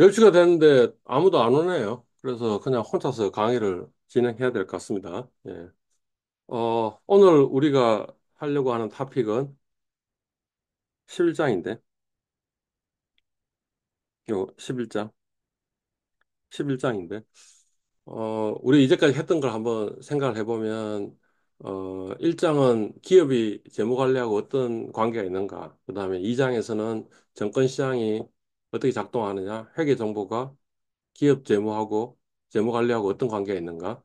10시가 됐는데 아무도 안 오네요. 그래서 그냥 혼자서 강의를 진행해야 될 것 같습니다. 예. 오늘 우리가 하려고 하는 토픽은 11장인데, 요 11장, 11장인데, 우리 이제까지 했던 걸 한번 생각을 해보면, 1장은 기업이 재무 관리하고 어떤 관계가 있는가, 그 다음에 2장에서는 정권 시장이 어떻게 작동하느냐, 회계 정보가 기업 재무하고 재무 관리하고 어떤 관계가 있는가?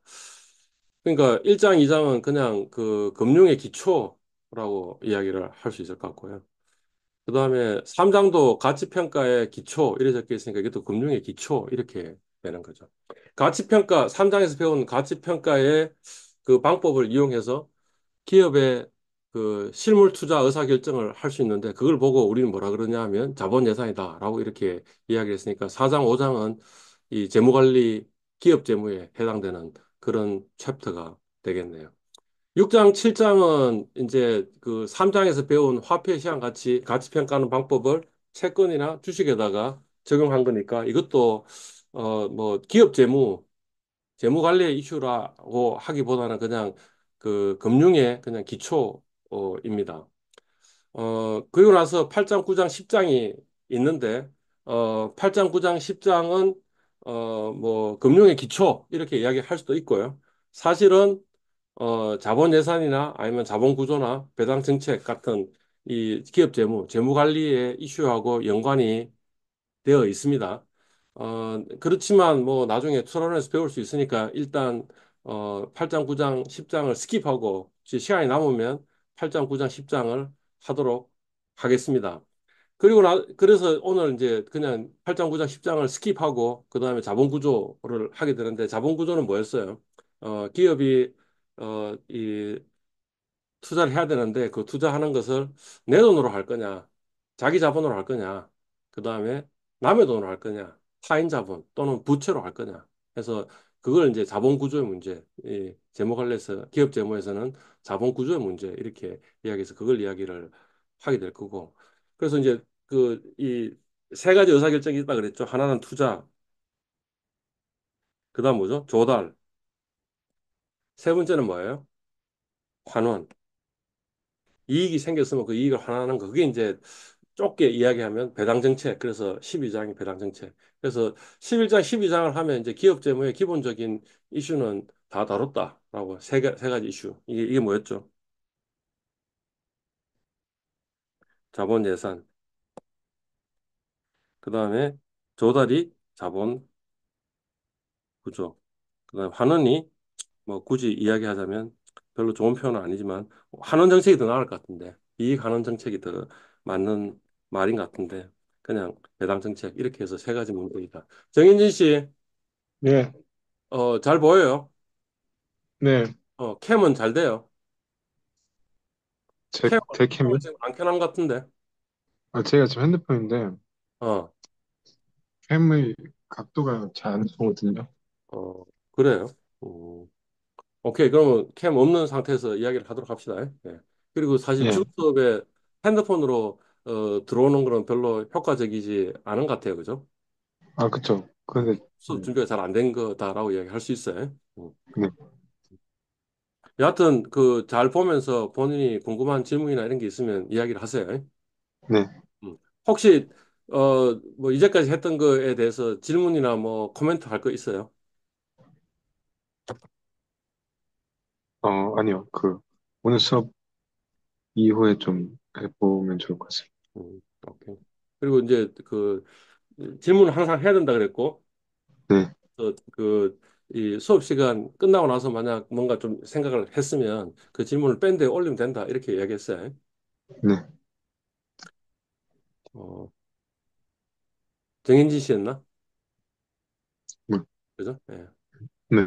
그러니까 1장, 2장은 그냥 그 금융의 기초라고 이야기를 할 수 있을 것 같고요. 그다음에 3장도 가치평가의 기초 이렇게 적혀 있으니까 이것도 금융의 기초 이렇게 되는 거죠. 가치평가 3장에서 배운 가치평가의 그 방법을 이용해서 기업의 그 실물 투자 의사 결정을 할 수 있는데 그걸 보고 우리는 뭐라 그러냐 하면 자본 예산이다라고 이렇게 이야기를 했으니까 4장, 5장은 이 재무관리 기업 재무에 해당되는 그런 챕터가 되겠네요. 6장, 7장은 이제 그 3장에서 배운 화폐 시장 가치 평가하는 방법을 채권이나 주식에다가 적용한 거니까 이것도 뭐 기업 재무 관리의 이슈라고 하기보다는 그냥 그 금융의 그냥 기초입니다. 그리고 나서 8장, 9장, 10장이 있는데, 8장, 9장, 10장은, 뭐, 금융의 기초, 이렇게 이야기할 수도 있고요. 사실은, 자본 예산이나 아니면 자본 구조나 배당 정책 같은 이 기업 재무 관리의 이슈하고 연관이 되어 있습니다. 그렇지만 뭐 나중에 토론에서 배울 수 있으니까 일단 8장, 9장, 10장을 스킵하고 시간이 남으면 8장, 9장, 10장을 하도록 하겠습니다. 그래서 오늘 이제 그냥 8장, 9장, 10장을 스킵하고 그다음에 자본 구조를 하게 되는데 자본 구조는 뭐였어요? 기업이 이 투자를 해야 되는데 그 투자하는 것을 내 돈으로 할 거냐, 자기 자본으로 할 거냐, 그 다음에 남의 돈으로 할 거냐, 타인 자본 또는 부채로 할 거냐. 해서 그걸 이제 자본 구조의 문제, 이 재무 관리에서 기업 재무에서는 자본 구조의 문제 이렇게 이야기해서 그걸 이야기를 하게 될 거고. 그래서 이제 그 이 세 가지 의사결정이 있다 그랬죠. 하나는 투자, 그다음 뭐죠? 조달. 세 번째는 뭐예요? 환원. 이익이 생겼으면 그 이익을 환원하는 거. 그게 이제 좁게 이야기하면 배당 정책. 그래서 12장이 배당 정책. 그래서 11장, 12장을 하면 이제 기업 재무의 기본적인 이슈는 다 다뤘다라고 세 가지 이슈. 이게 뭐였죠? 자본 예산. 그다음에 조달이 자본 구조. 그다음에 환원이 뭐 굳이 이야기하자면 별로 좋은 표현은 아니지만 환원 정책이 더 나을 것 같은데 이익 환원 정책이 더 맞는 말인 것 같은데 그냥 배당 정책 이렇게 해서 세 가지 문제이다. 정인진 씨, 네, 잘 보여요? 네, 캠은 잘 돼요. 캠은 제 캠이요? 지금 안 켜놓은 것 같은데. 제가 지금 핸드폰인데, 어, 캠의 각도가 잘 안 나오거든요. 어, 그래요. 음, 오케이. 그러면 캠 없는 상태에서 이야기를 하도록 합시다. 예. 그리고 사실 예, 중수업에 핸드폰으로 들어오는 거는 별로 효과적이지 않은 것 같아요. 그죠? 그쵸. 근데, 수업 준비가 잘 안 된 거다라고 이야기할 수 있어요. 네, 여하튼 그 잘 보면서 본인이 궁금한 질문이나 이런 게 있으면 이야기를 하세요. 네, 음. 혹시 뭐 이제까지 했던 거에 대해서 질문이나 뭐 코멘트 할 거 있어요? 아니요. 오늘 수업 이후에 좀 해보면 좋을 것 같습니다. 오케이. 그리고 이제 그 질문을 항상 해야 된다 그랬고 네, 이 수업 시간 끝나고 나서 만약 뭔가 좀 생각을 했으면 그 질문을 밴드에 올리면 된다 이렇게 이야기했어요. 네, 어, 정인진 씨였나? 네, 그죠? 예. 네.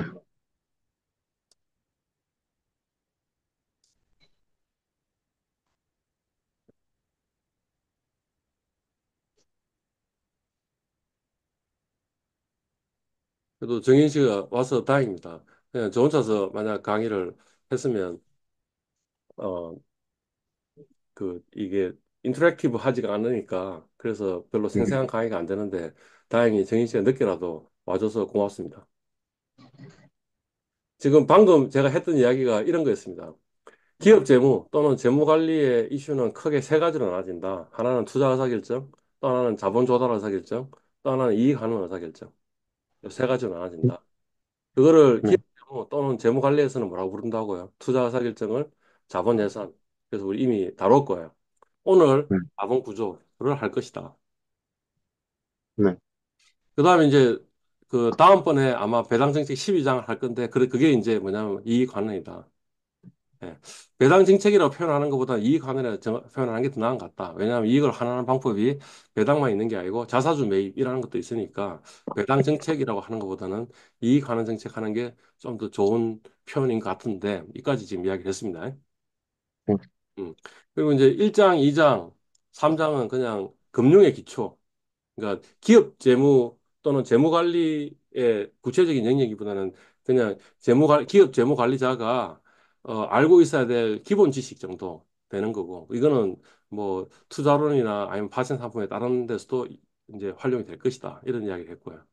그래도 정인 씨가 와서 다행입니다. 그냥 저 혼자서 만약 강의를 했으면 어, 이게 인터랙티브 하지가 않으니까 그래서 별로 네, 생생한 강의가 안 되는데 다행히 정인 씨가 늦게라도 와줘서 고맙습니다. 지금 방금 제가 했던 이야기가 이런 거였습니다. 기업 재무 또는 재무 관리의 이슈는 크게 세 가지로 나눠진다. 하나는 투자 의사결정, 또 하나는 자본 조달 의사결정, 또 하나는 이익 환원 의사결정. 이 세 가지로 나눠진다. 그거를 네, 기업 재무 또는 재무 관리에서는 뭐라고 부른다고요? 투자 의사결정을 자본 예산. 그래서 우리 이미 다룰 거예요. 오늘 네, 자본 구조를 할 것이다. 네, 그다음에 이제 그 다음번에 아마 배당 정책 12장을 할 건데 그게 이제 뭐냐면 이익 환원이다. 예. 배당 정책이라고 표현하는 것보다 이익 환원이라고 표현하는 게 더 나은 것 같다. 왜냐하면 이익을 환원하는 방법이 배당만 있는 게 아니고 자사주 매입이라는 것도 있으니까 배당 정책이라고 하는 것보다는 이익 환원 정책 하는 게 좀 더 좋은 표현인 것 같은데 이까지 지금 이야기를 했습니다. 네, 그리고 이제 1장, 2장, 3장은 그냥 금융의 기초. 그러니까 기업 재무 또는 재무 관리의 구체적인 영역이보다는 그냥 기업 재무 관리자가 알고 있어야 될 기본 지식 정도 되는 거고 이거는 뭐 투자론이나 아니면 파생 상품에 다른 데서도 이제 활용이 될 것이다 이런 이야기를 했고요.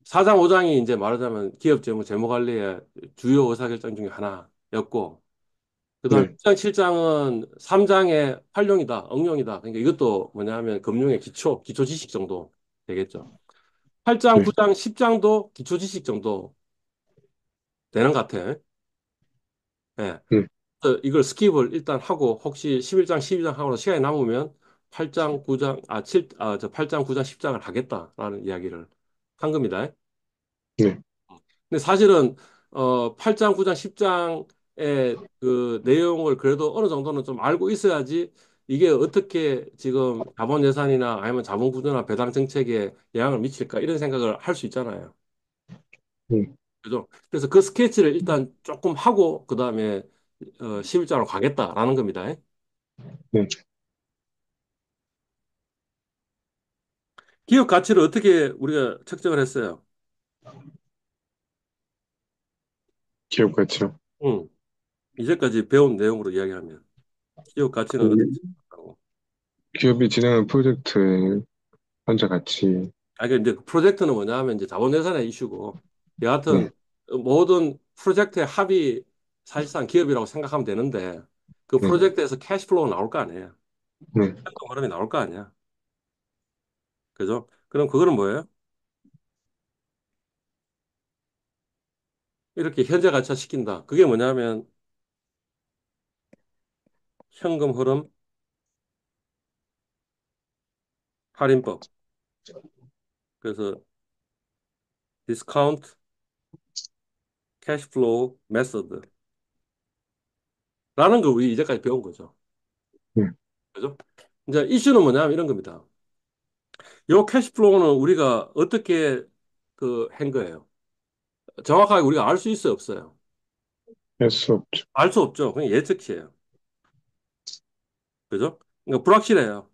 4장, 5장이 이제 말하자면 기업 재무 관리의 주요 의사결정 중에 하나였고 그다음 네, 6장, 7장은 3장의 활용이다, 응용이다. 그러니까 이것도 뭐냐면 금융의 기초 지식 정도 되겠죠. 8장, 네, 9장, 10장도 기초 지식 정도 되는 것 같아요. 예. 네, 이걸 스킵을 일단 하고 혹시 11장, 12장 하고 시간이 남으면 8장, 9장, 8장, 9장, 10장을 하겠다라는 이야기를 한 겁니다. 네, 근데 사실은 8장, 9장, 10장의 그 내용을 그래도 어느 정도는 좀 알고 있어야지 이게 어떻게 지금 자본 예산이나 아니면 자본 구조나 배당 정책에 영향을 미칠까 이런 생각을 할 수 있잖아요. 네, 그죠? 그래서 그 스케치를 일단 조금 하고 그다음에 11장으로 가겠다라는 겁니다. 네. 기업 가치를 어떻게 우리가 측정을 했어요? 기업 가치요. 응. 이제까지 배운 내용으로 이야기하면 기업 가치는 어떻게 그 측정하고? 기업이 진행한 프로젝트의 현재 가치. 아, 근데 그 프로젝트는 뭐냐 하면 이제 자본예산의 이슈고, 여하튼 네, 모든 프로젝트의 합이 사실상 기업이라고 생각하면 되는데, 그 네, 프로젝트에서 캐시플로우 나올 거 아니에요. 네, 현금 흐름이 나올 거 아니야. 그죠? 그럼 그거는 뭐예요? 이렇게 현재 가치화 시킨다. 그게 뭐냐면 현금 흐름 할인법. 그래서 디스카운트 캐시플로우 메서드라는 걸 우리 이제까지 배운 거죠. 네. 그죠? 이제 이슈는 뭐냐면 이런 겁니다. 요 캐시플로우는 우리가 어떻게 그 한 거예요? 정확하게 우리가 알 수 있어요, 없어요? 할 수 없죠. 알 수 없죠. 그냥 예측치예요. 그죠? 그러니까 불확실해요.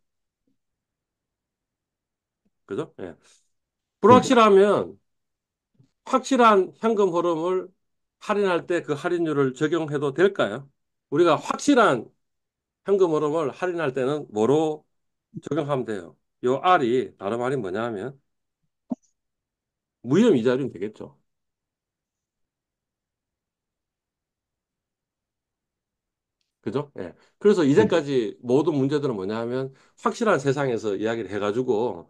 그죠? 예. 네, 불확실하면 확실한 현금 흐름을 할인할 때 그 할인율을 적용해도 될까요? 우리가 확실한 현금 흐름을 할인할 때는 뭐로 적용하면 돼요? 요 R이 다른 말이 뭐냐 하면 무혐 이자율이 되겠죠. 그죠? 예. 그래서 네, 이제까지 모든 문제들은 뭐냐 하면 확실한 세상에서 이야기를 해가지고,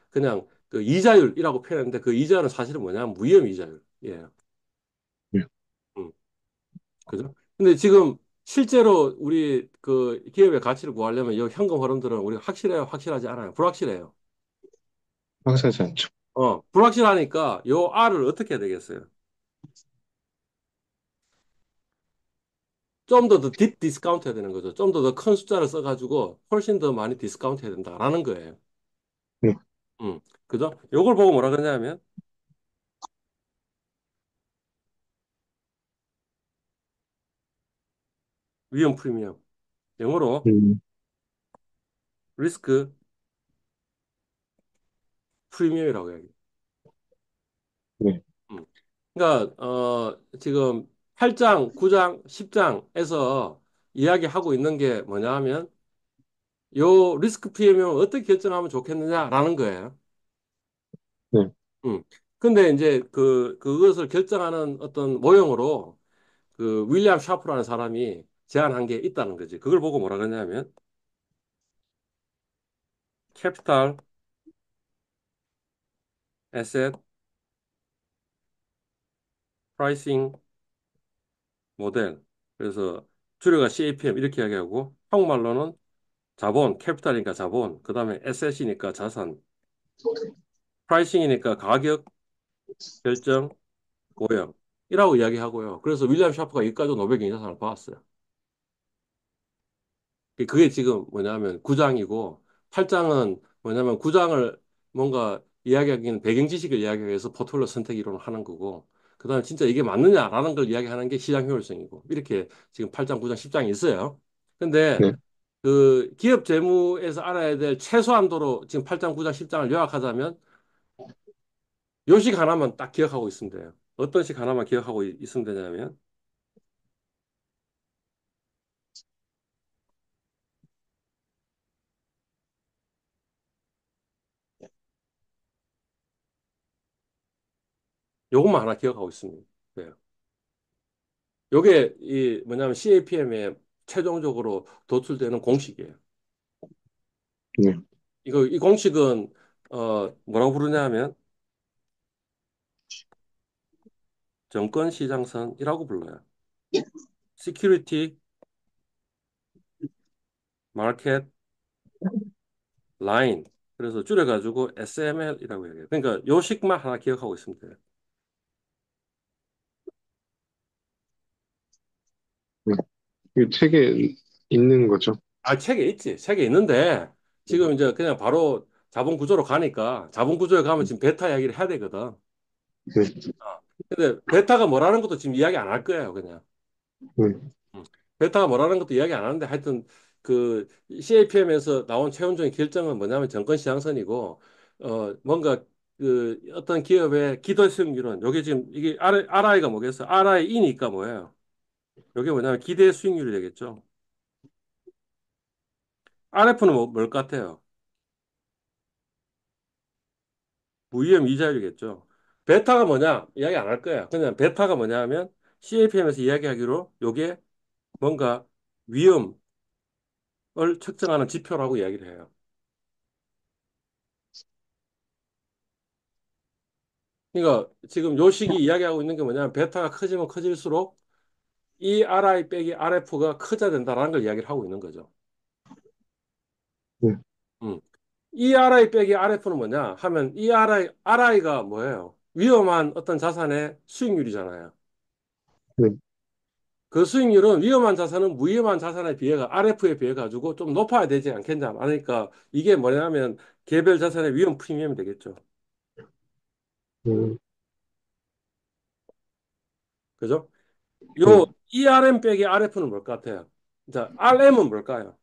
그냥 그 이자율이라고 표현했는데 그 이자율은 사실은 뭐냐 하면 무혐 이자율. 예. 네. 음. 그죠? 근데 지금 실제로 우리 그 기업의 가치를 구하려면 이 현금 흐름들은 우리가 확실해요? 확실하지 않아요? 불확실해요. 확실하지 않죠. 불확실하니까 요 R을 어떻게 해야 되겠어요? 좀 딥 디스카운트 해야 되는 거죠. 좀 더 큰 숫자를 써가지고 훨씬 더 많이 디스카운트 해야 된다라는 거예요. 네, 그죠? 요걸 보고 뭐라 그러냐면 위험 프리미엄. 영어로 음, 리스크 프리미엄이라고 해요. 네, 음. 그러니까 지금 8장, 9장, 10장에서 이야기하고 있는 게 뭐냐 하면 요 리스크 프리미엄을 어떻게 결정하면 좋겠느냐라는 거예요. 네, 음. 근데 이제 그것을 결정하는 어떤 모형으로 그 윌리엄 샤프라는 사람이 제안한 게 있다는 거지. 그걸 보고 뭐라 그러냐면 캐피탈 에셋 프라이싱 모델. 그래서 줄여가 CAPM 이렇게 이야기하고 한국말로는 자본, 캐피탈이니까 자본, 그다음에 에셋이니까 자산, 프라이싱이니까 가격 결정 모형이라고 이야기하고요. 그래서 윌리엄 샤프가 이과적 노벨 경제상을 받았어요. 그게 지금 뭐냐면 9장이고 8장은 뭐냐면 9장을 뭔가 이야기하기는 배경 지식을 이야기하기 위해서 포트폴리오 선택 이론을 하는 거고 그다음에 진짜 이게 맞느냐라는 걸 이야기하는 게 시장 효율성이고 이렇게 지금 8장, 9장, 10장이 있어요. 근데 네, 그 기업 재무에서 알아야 될 최소한도로 지금 8장, 9장, 10장을 요약하자면 요식 하나만 딱 기억하고 있으면 돼요. 어떤 식 하나만 기억하고 있으면 되냐면 요것만 하나 기억하고 있으면 돼요. 요게 이 뭐냐면 CAPM에 최종적으로 도출되는 공식이에요. 네, 이 공식은 뭐라고 부르냐면 정권 시장선이라고 불러요. Security Market Line. 그래서 줄여가지고 SML이라고 얘기해요. 그러니까 요식만 하나 기억하고 있으면 돼요. 네. 이 책에 있는 거죠? 아, 책에 있지. 책에 있는데 지금 이제 그냥 바로 자본 구조로 가니까 자본 구조에 가면 지금 베타 이야기를 해야 되거든. 네, 어. 근데 베타가 뭐라는 것도 지금 이야기 안 할 거예요, 그냥. 네, 음. 베타가 뭐라는 것도 이야기 안 하는데 하여튼 그 CAPM에서 나온 최종적인 결정은 뭐냐면 정권시장선이고 뭔가 그 어떤 기업의 기대 수익률은 요게 지금 이게 RI가 뭐겠어? RI이니까 뭐예요? 요게 뭐냐면 기대 수익률이 되겠죠. RF는 뭘 같아요? 무위험 이자율이겠죠. 베타가 뭐냐? 이야기 안 할 거야. 그냥 베타가 뭐냐 하면 CAPM에서 이야기하기로 요게 뭔가 위험을 측정하는 지표라고 이야기를 해요. 그러니까 지금 요 시기 이야기하고 있는 게 뭐냐면 베타가 커지면 커질수록 이 RI 빼기 RF가 커져야 된다라는 걸 이야기를 하고 있는 거죠. 네, 음. 이 RI 빼기 RF는 뭐냐 하면 이 RI가 뭐예요? 위험한 어떤 자산의 수익률이잖아요. 네, 그 수익률은 위험한 자산은 무위험한 자산에 비해가 RF에 비해 가지고 좀 높아야 되지 않겠냐. 그러니까 이게 뭐냐면 개별 자산의 위험 프리미엄이 되겠죠. 음, 그죠? 네, 요 ERM 빼기 RF는 뭘 것 같아요? 자, RM은 뭘까요?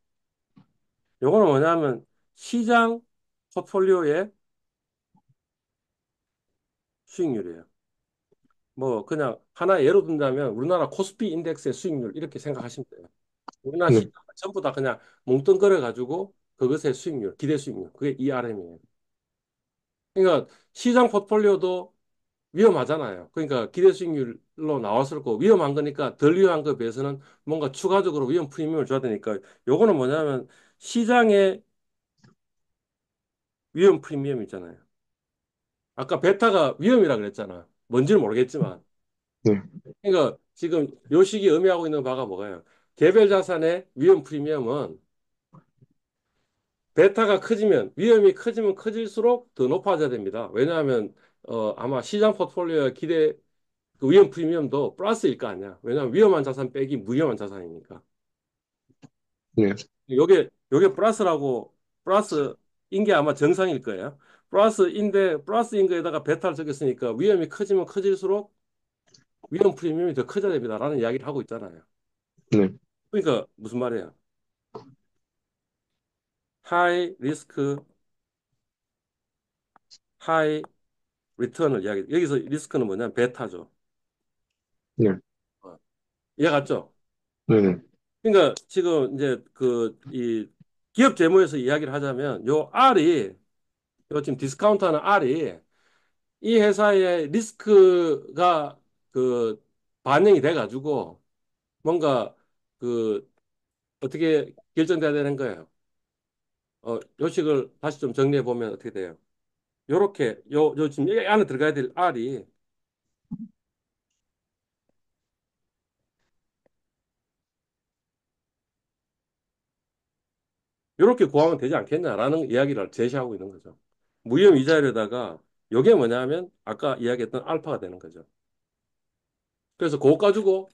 요거는 뭐냐면 시장 포트폴리오의 수익률이에요. 뭐 그냥 하나 예로 든다면 우리나라 코스피 인덱스의 수익률 이렇게 생각하시면 돼요. 우리나라 네, 시장 전부 다 그냥 뭉뚱그려 가지고 그것의 수익률, 기대 수익률 그게 ERM이에요. 그러니까 시장 포트폴리오도 위험하잖아요. 그러니까 기대 수익률로 나왔을 거 위험한 거니까 덜 위험한 거에 비해서는 뭔가 추가적으로 위험 프리미엄을 줘야 되니까 요거는 뭐냐면 시장의 위험 프리미엄 있잖아요. 아까 베타가 위험이라 그랬잖아. 뭔지는 모르겠지만. 네, 그러니까 지금 요 시기 의미하고 있는 바가 뭐가요? 개별 자산의 위험 프리미엄은 베타가 커지면 위험이 커지면 커질수록 더 높아져야 됩니다. 왜냐하면 아마 시장 포트폴리오의 기대 그 위험 프리미엄도 플러스일 거 아니야. 왜냐하면 위험한 자산 빼기 무위험한 자산이니까. 네, 요게 플러스인 게 아마 정상일 거예요. 플러스인 거에다가 베타를 적였으니까 위험이 커지면 커질수록 위험 프리미엄이 더 커져야 됩니다라는 이야기를 하고 있잖아요. 네, 그러니까 무슨 말이야? 하이 리스크, 하이 리턴을 이야기. 여기서 리스크는 뭐냐면 베타죠. 네, 어. 이해 갔죠? 네, 네, 그러니까 지금 이제 그이 기업 재무에서 이야기를 하자면 요 R이 요 지금 디스카운트하는 R이 이 회사의 리스크가 그 반영이 돼 가지고 뭔가 그 어떻게 결정돼야 되는 거예요. 요식을 다시 좀 정리해 보면 어떻게 돼요? 요렇게 요 지금 이 안에 들어가야 될 R이 요렇게 구하면 되지 않겠냐라는 이야기를 제시하고 있는 거죠. 무혐 이자율에다가 요게 뭐냐면 아까 이야기했던 알파가 되는 거죠. 그래서 그거 가지고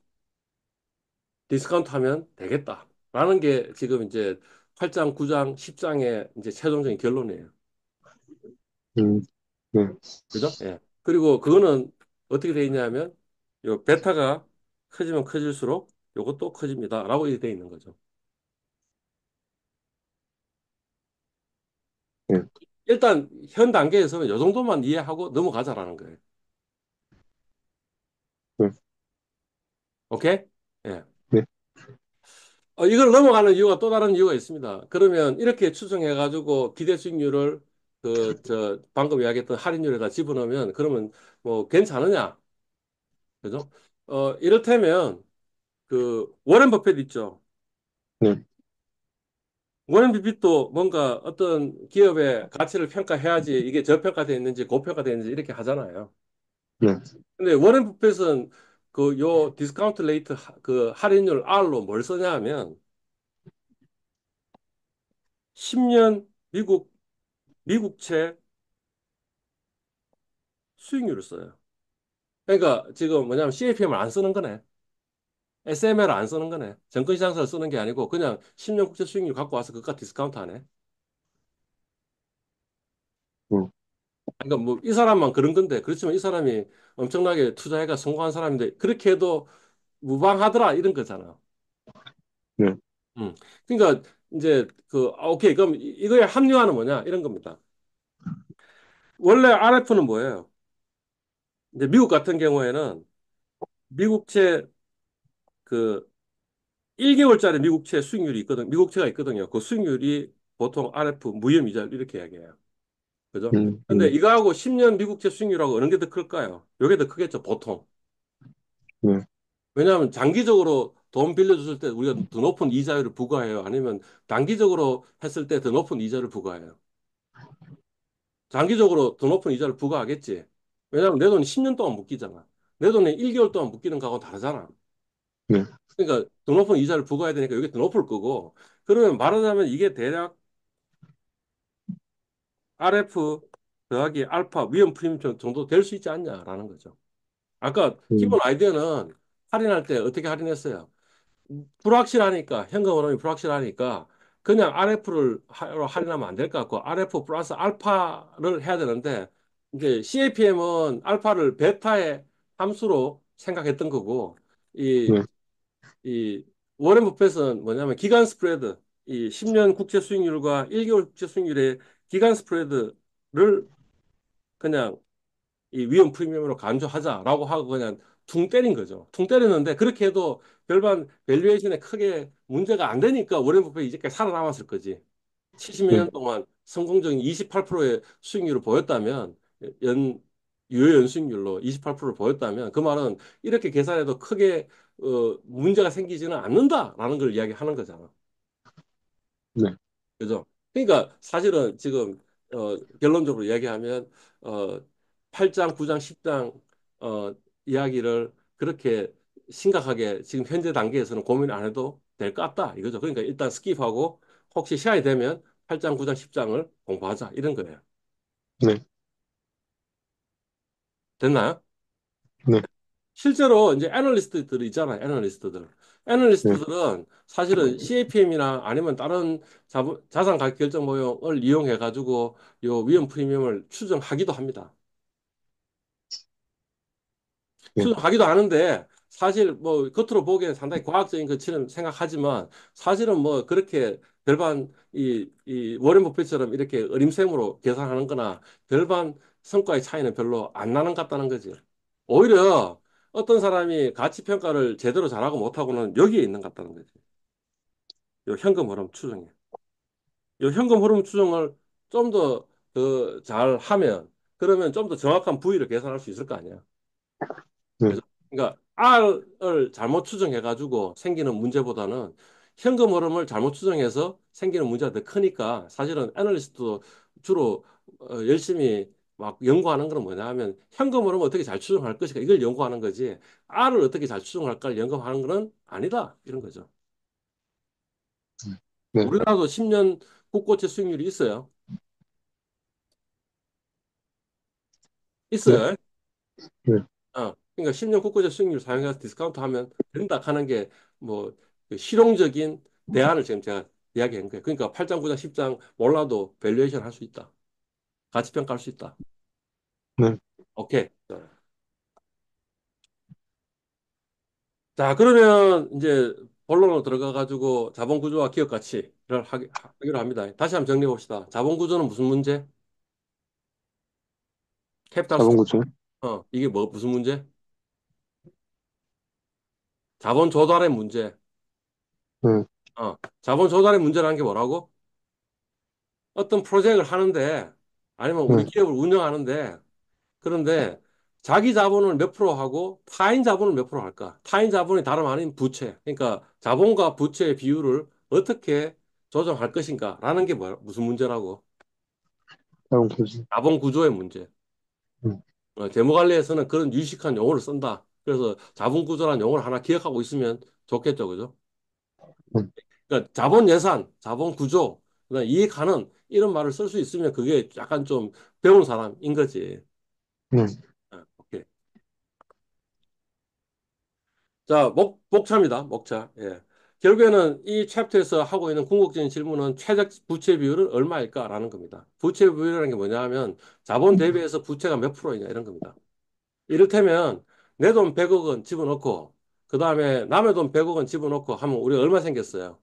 디스카운트 하면 되겠다라는 게 지금 이제 8장, 9장, 10장의 이제 최종적인 결론이에요. 음, 네, 그죠? 예. 그리고 그거는 어떻게 돼 있냐면 요 베타가 커지면 커질수록 요것도 커집니다라고 이렇게 돼 있는 거죠. 네, 일단 현 단계에서는 요 정도만 이해하고 넘어가자라는 거예요. 네, 오케이? 예. 네, 이걸 넘어가는 이유가 또 다른 이유가 있습니다. 그러면 이렇게 추정해가지고 기대 수익률을 방금 이야기했던 할인율에다 집어넣으면 그러면 뭐 괜찮으냐? 그죠? 이렇다면 워렌 버핏 있죠. 네, 워렌 버핏도 뭔가 어떤 기업의 가치를 평가해야지 이게 저평가되어 있는지 고평가되어 있는지 이렇게 하잖아요. 네, 근데 워렌 버핏은 요 디스카운트 레이트 할인율 R로 뭘 쓰냐 하면 10년 미국채 수익률을 써요. 그러니까 지금 뭐냐면 CAPM을 안 쓰는 거네. SML 안 쓰는 거네. 정권시장사를 쓰는 게 아니고 그냥 10년 국채 수익률 갖고 와서 그까 디스카운트 하네. 그러니까 뭐 이 사람만 그런 건데 그렇지만 이 사람이 엄청나게 투자해가 성공한 사람인데 그렇게 해도 무방하더라 이런 거잖아. 네, 음. 그러니까 이제 오케이 그럼 이거의 합리화는 뭐냐 이런 겁니다. 원래 RF는 뭐예요? 이제 미국 같은 경우에는 미국채 그 1개월짜리 미국채 수익률이 있거든. 미국채가 있거든요. 그 수익률이 보통 RF 무혐의자 이렇게 이야기해요. 그죠? 음, 근데 이거하고 10년 미국채 수익률하고 어느 게 더 클까요? 요게 더 크겠죠, 보통. 네, 왜냐하면 장기적으로 돈 빌려줬을 때 우리가 더 높은 이자율을 부과해요. 아니면 단기적으로 했을 때 더 높은 이자를 부과해요. 장기적으로 더 높은 이자를 부과하겠지. 왜냐하면 내 돈이 10년 동안 묶이잖아. 내 돈이 1개월 동안 묶이는 거하고 다르잖아. 네, 그러니까 더 높은 이자를 부과해야 되니까 이게 더 높을 거고. 그러면 말하자면 이게 대략 RF 더하기 알파 위험 프리미엄 정도 될 수 있지 않냐라는 거죠. 아까 기본 음, 아이디어는 할인할 때 어떻게 할인했어요? 불확실하니까 현금 흐름이 불확실하니까 그냥 RF를 할인하면 안 될 것 같고 RF 플러스 알파를 해야 되는데 이제 CAPM은 알파를 베타의 함수로 생각했던 거고 이, 네, 이 워렌 버핏은 뭐냐면 기간 스프레드 이 10년 국채 수익률과 1개월 국채 수익률의 기간 스프레드를 그냥 이 위험 프리미엄으로 간주하자라고 하고 그냥 퉁 때린 거죠. 퉁 때렸는데 그렇게 해도 별반 밸류에이션에 크게 문제가 안 되니까 워렌 버핏이 이제까지 살아남았을 거지. 70여 네, 년 동안 성공적인 28%의 수익률을 보였다면 연 유효 연수익률로 28%를 보였다면 그 말은 이렇게 계산해도 크게 문제가 생기지는 않는다라는 걸 이야기하는 거잖아. 네, 그죠? 그러니까 사실은 지금 결론적으로 이야기하면 어 8장, 9장, 10장 이야기를 그렇게 심각하게 지금 현재 단계에서는 고민 안 해도 될 것 같다 이거죠. 그러니까 일단 스킵하고 혹시 시간이 되면 8장, 9장, 10장을 공부하자 이런 거예요. 네, 됐나요? 네, 실제로 이제 애널리스트들 있잖아요. 애널리스트들. 네, 애널리스트들은 사실은 CAPM이나 아니면 다른 자산 가격 결정 모형을 이용해 가지고 요 위험 프리미엄을 추정하기도 합니다. 네, 추정하기도 하는데 사실 뭐 겉으로 보기에는 상당히 과학적인 것처럼 생각하지만 사실은 뭐 그렇게 별반 이 워렌 버핏처럼 이렇게 어림셈으로 계산하는 거나 별반 성과의 차이는 별로 안 나는 것 같다는 거지. 오히려 어떤 사람이 가치 평가를 제대로 잘하고 못하고는 여기에 있는 것 같다는 거지. 요 현금 흐름 추정에. 이 현금 흐름 추정을 좀 더 잘 하면 그러면 좀 더 정확한 부위를 계산할 수 있을 거 아니야. 네, 그죠? 그러니까 R을 잘못 추정해가지고 생기는 문제보다는 현금 흐름을 잘못 추정해서 생기는 문제가 더 크니까 사실은 애널리스트도 주로 열심히 막 연구하는 건 뭐냐 하면 현금 흐름을 어떻게 잘 추정할 것인가 이걸 연구하는 거지 R을 어떻게 잘 추정할까를 연구하는 건 아니다 이런 거죠. 네, 우리나라도 10년 국고채 수익률이 있어요. 네, 있어요. 네. 그러니까 10년 국고채 수익률 사용해서 디스카운트 하면 된다 하는 게 뭐 실용적인 대안을 지금 제가 이야기한 거예요. 그러니까 8장, 9장, 10장 몰라도 밸류에이션 할 수 있다. 가치 평가할 수 있다. 네. 오케이. 자, 그러면 이제 본론으로 들어가 가지고 자본 구조와 기업 가치를 하기로 합니다. 다시 한번 정리해 봅시다. 자본 구조는 무슨 문제? 캐피탈 자본 스트럭처. 구조. 이게 뭐 무슨 문제? 자본 조달의 문제. 네, 자본 조달의 문제라는 게 뭐라고? 어떤 프로젝트를 하는데 아니면 우리 네. 기업을 운영하는데 그런데 자기 자본을 몇 프로 하고 타인 자본을 몇 프로 할까? 타인 자본이 다름 아닌 부채. 그러니까 자본과 부채의 비율을 어떻게 조정할 것인가라는 게 무슨 문제라고? 자본 구조. 자본 구조의 문제. 음, 재무관리에서는 그런 유식한 용어를 쓴다. 그래서 자본 구조라는 용어를 하나 기억하고 있으면 좋겠죠, 그죠? 음, 그러니까 자본 예산, 자본 구조, 그다음 이익하는 이런 말을 쓸 수 있으면 그게 약간 좀 배운 사람인 거지. 네. 오케이. 자, 목차입니다. 목차. 예. 결국에는 이 챕터에서 하고 있는 궁극적인 질문은 최적 부채 비율은 얼마일까라는 겁니다. 부채 비율이라는 게 뭐냐 하면 자본 대비해서 부채가 몇 프로이냐 이런 겁니다. 이를테면 내 돈 100억 원 집어넣고 그 다음에 남의 돈 100억 원 집어넣고 하면 우리 얼마 생겼어요?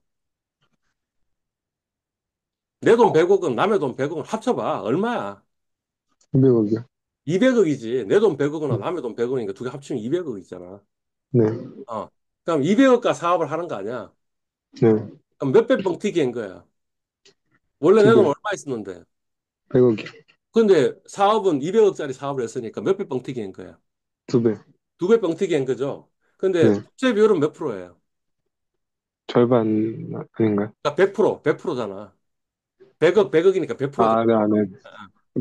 내 돈 100억 원, 남의 돈 100억 원 합쳐봐. 얼마야? 200억이요. 200억이지. 내 돈 100억 원과 네, 남의 돈 100억이니까 두 개 합치면 200억이잖아. 네, 어. 그럼 200억과 사업을 하는 거 아니야? 네. 그럼 몇배 뻥튀기인 거야? 원래 내 두 돈 배. 얼마 있었는데? 100억이요. 근데 사업은 200억짜리 사업을 했으니까 몇 배 뻥튀기인 거야? 두 배. 두 배 뻥튀기인 거죠. 근데 네. 부채 비율은 몇 프로예요? 절반 아닌가요? 그러니까 100%, 100%잖아. 100억, 100억이니까 100%잖아. 아, 네, 아, 네.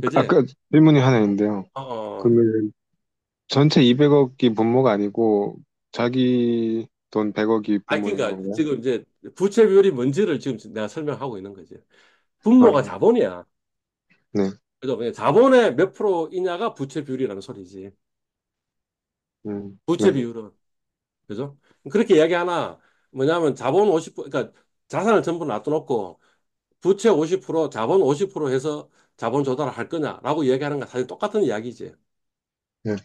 그지? 아까 질문이 하나 있는데요. 어, 어. 그러면 전체 200억이 분모가 아니고 자기 돈 100억이 아니, 분모인 그러니까 건가요? 지금 이제 부채 비율이 뭔지를 지금 내가 설명하고 있는 거지. 아, 분모가 자본이야. 네. 그죠? 그냥 자본의 몇 프로이냐가 부채 비율이라는 소리지. 부채 네. 비율은. 그죠? 그렇게 이야기하나 뭐냐면 자본 50%, 그러니까 자산을 전부 놔둬놓고 부채 50%, 자본 50% 해서 자본 조달을 할 거냐라고 이야기하는 건 사실 똑같은 이야기지. 네.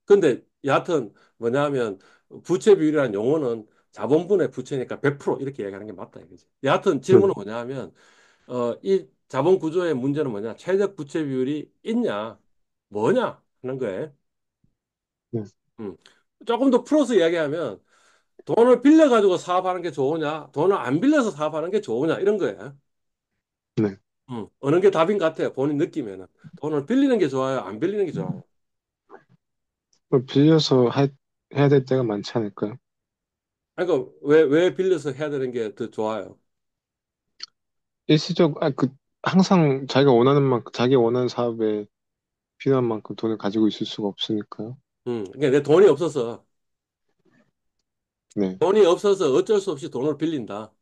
근데 여하튼 뭐냐면 부채 비율이라는 용어는 자본분의 부채니까 100% 이렇게 이야기하는 게 맞다 이거지. 여하튼 네. 질문은 뭐냐면 이 자본 구조의 문제는 뭐냐? 최적 부채 비율이 있냐? 뭐냐? 하는 거예요. 네. 음. 조금 더 풀어서 이야기하면 돈을 빌려가지고 사업하는 게 좋으냐? 돈을 안 빌려서 사업하는 게 좋으냐? 이런 거예요. 네. 어느 게 답인 것 같아요. 본인 느끼면은. 돈을 빌리는 게 좋아요? 안 빌리는 게 좋아요? 빌려서 해야 될 때가 많지 않을까요? 그러니까 왜 빌려서 해야 되는 게 더 좋아요? 항상 자기가 원하는 만큼, 자기 원하는 사업에 필요한 만큼 돈을 가지고 있을 수가 없으니까요. 그러니까 내 돈이 없어서, 네. 돈이 없어서 어쩔 수 없이 돈을 빌린다.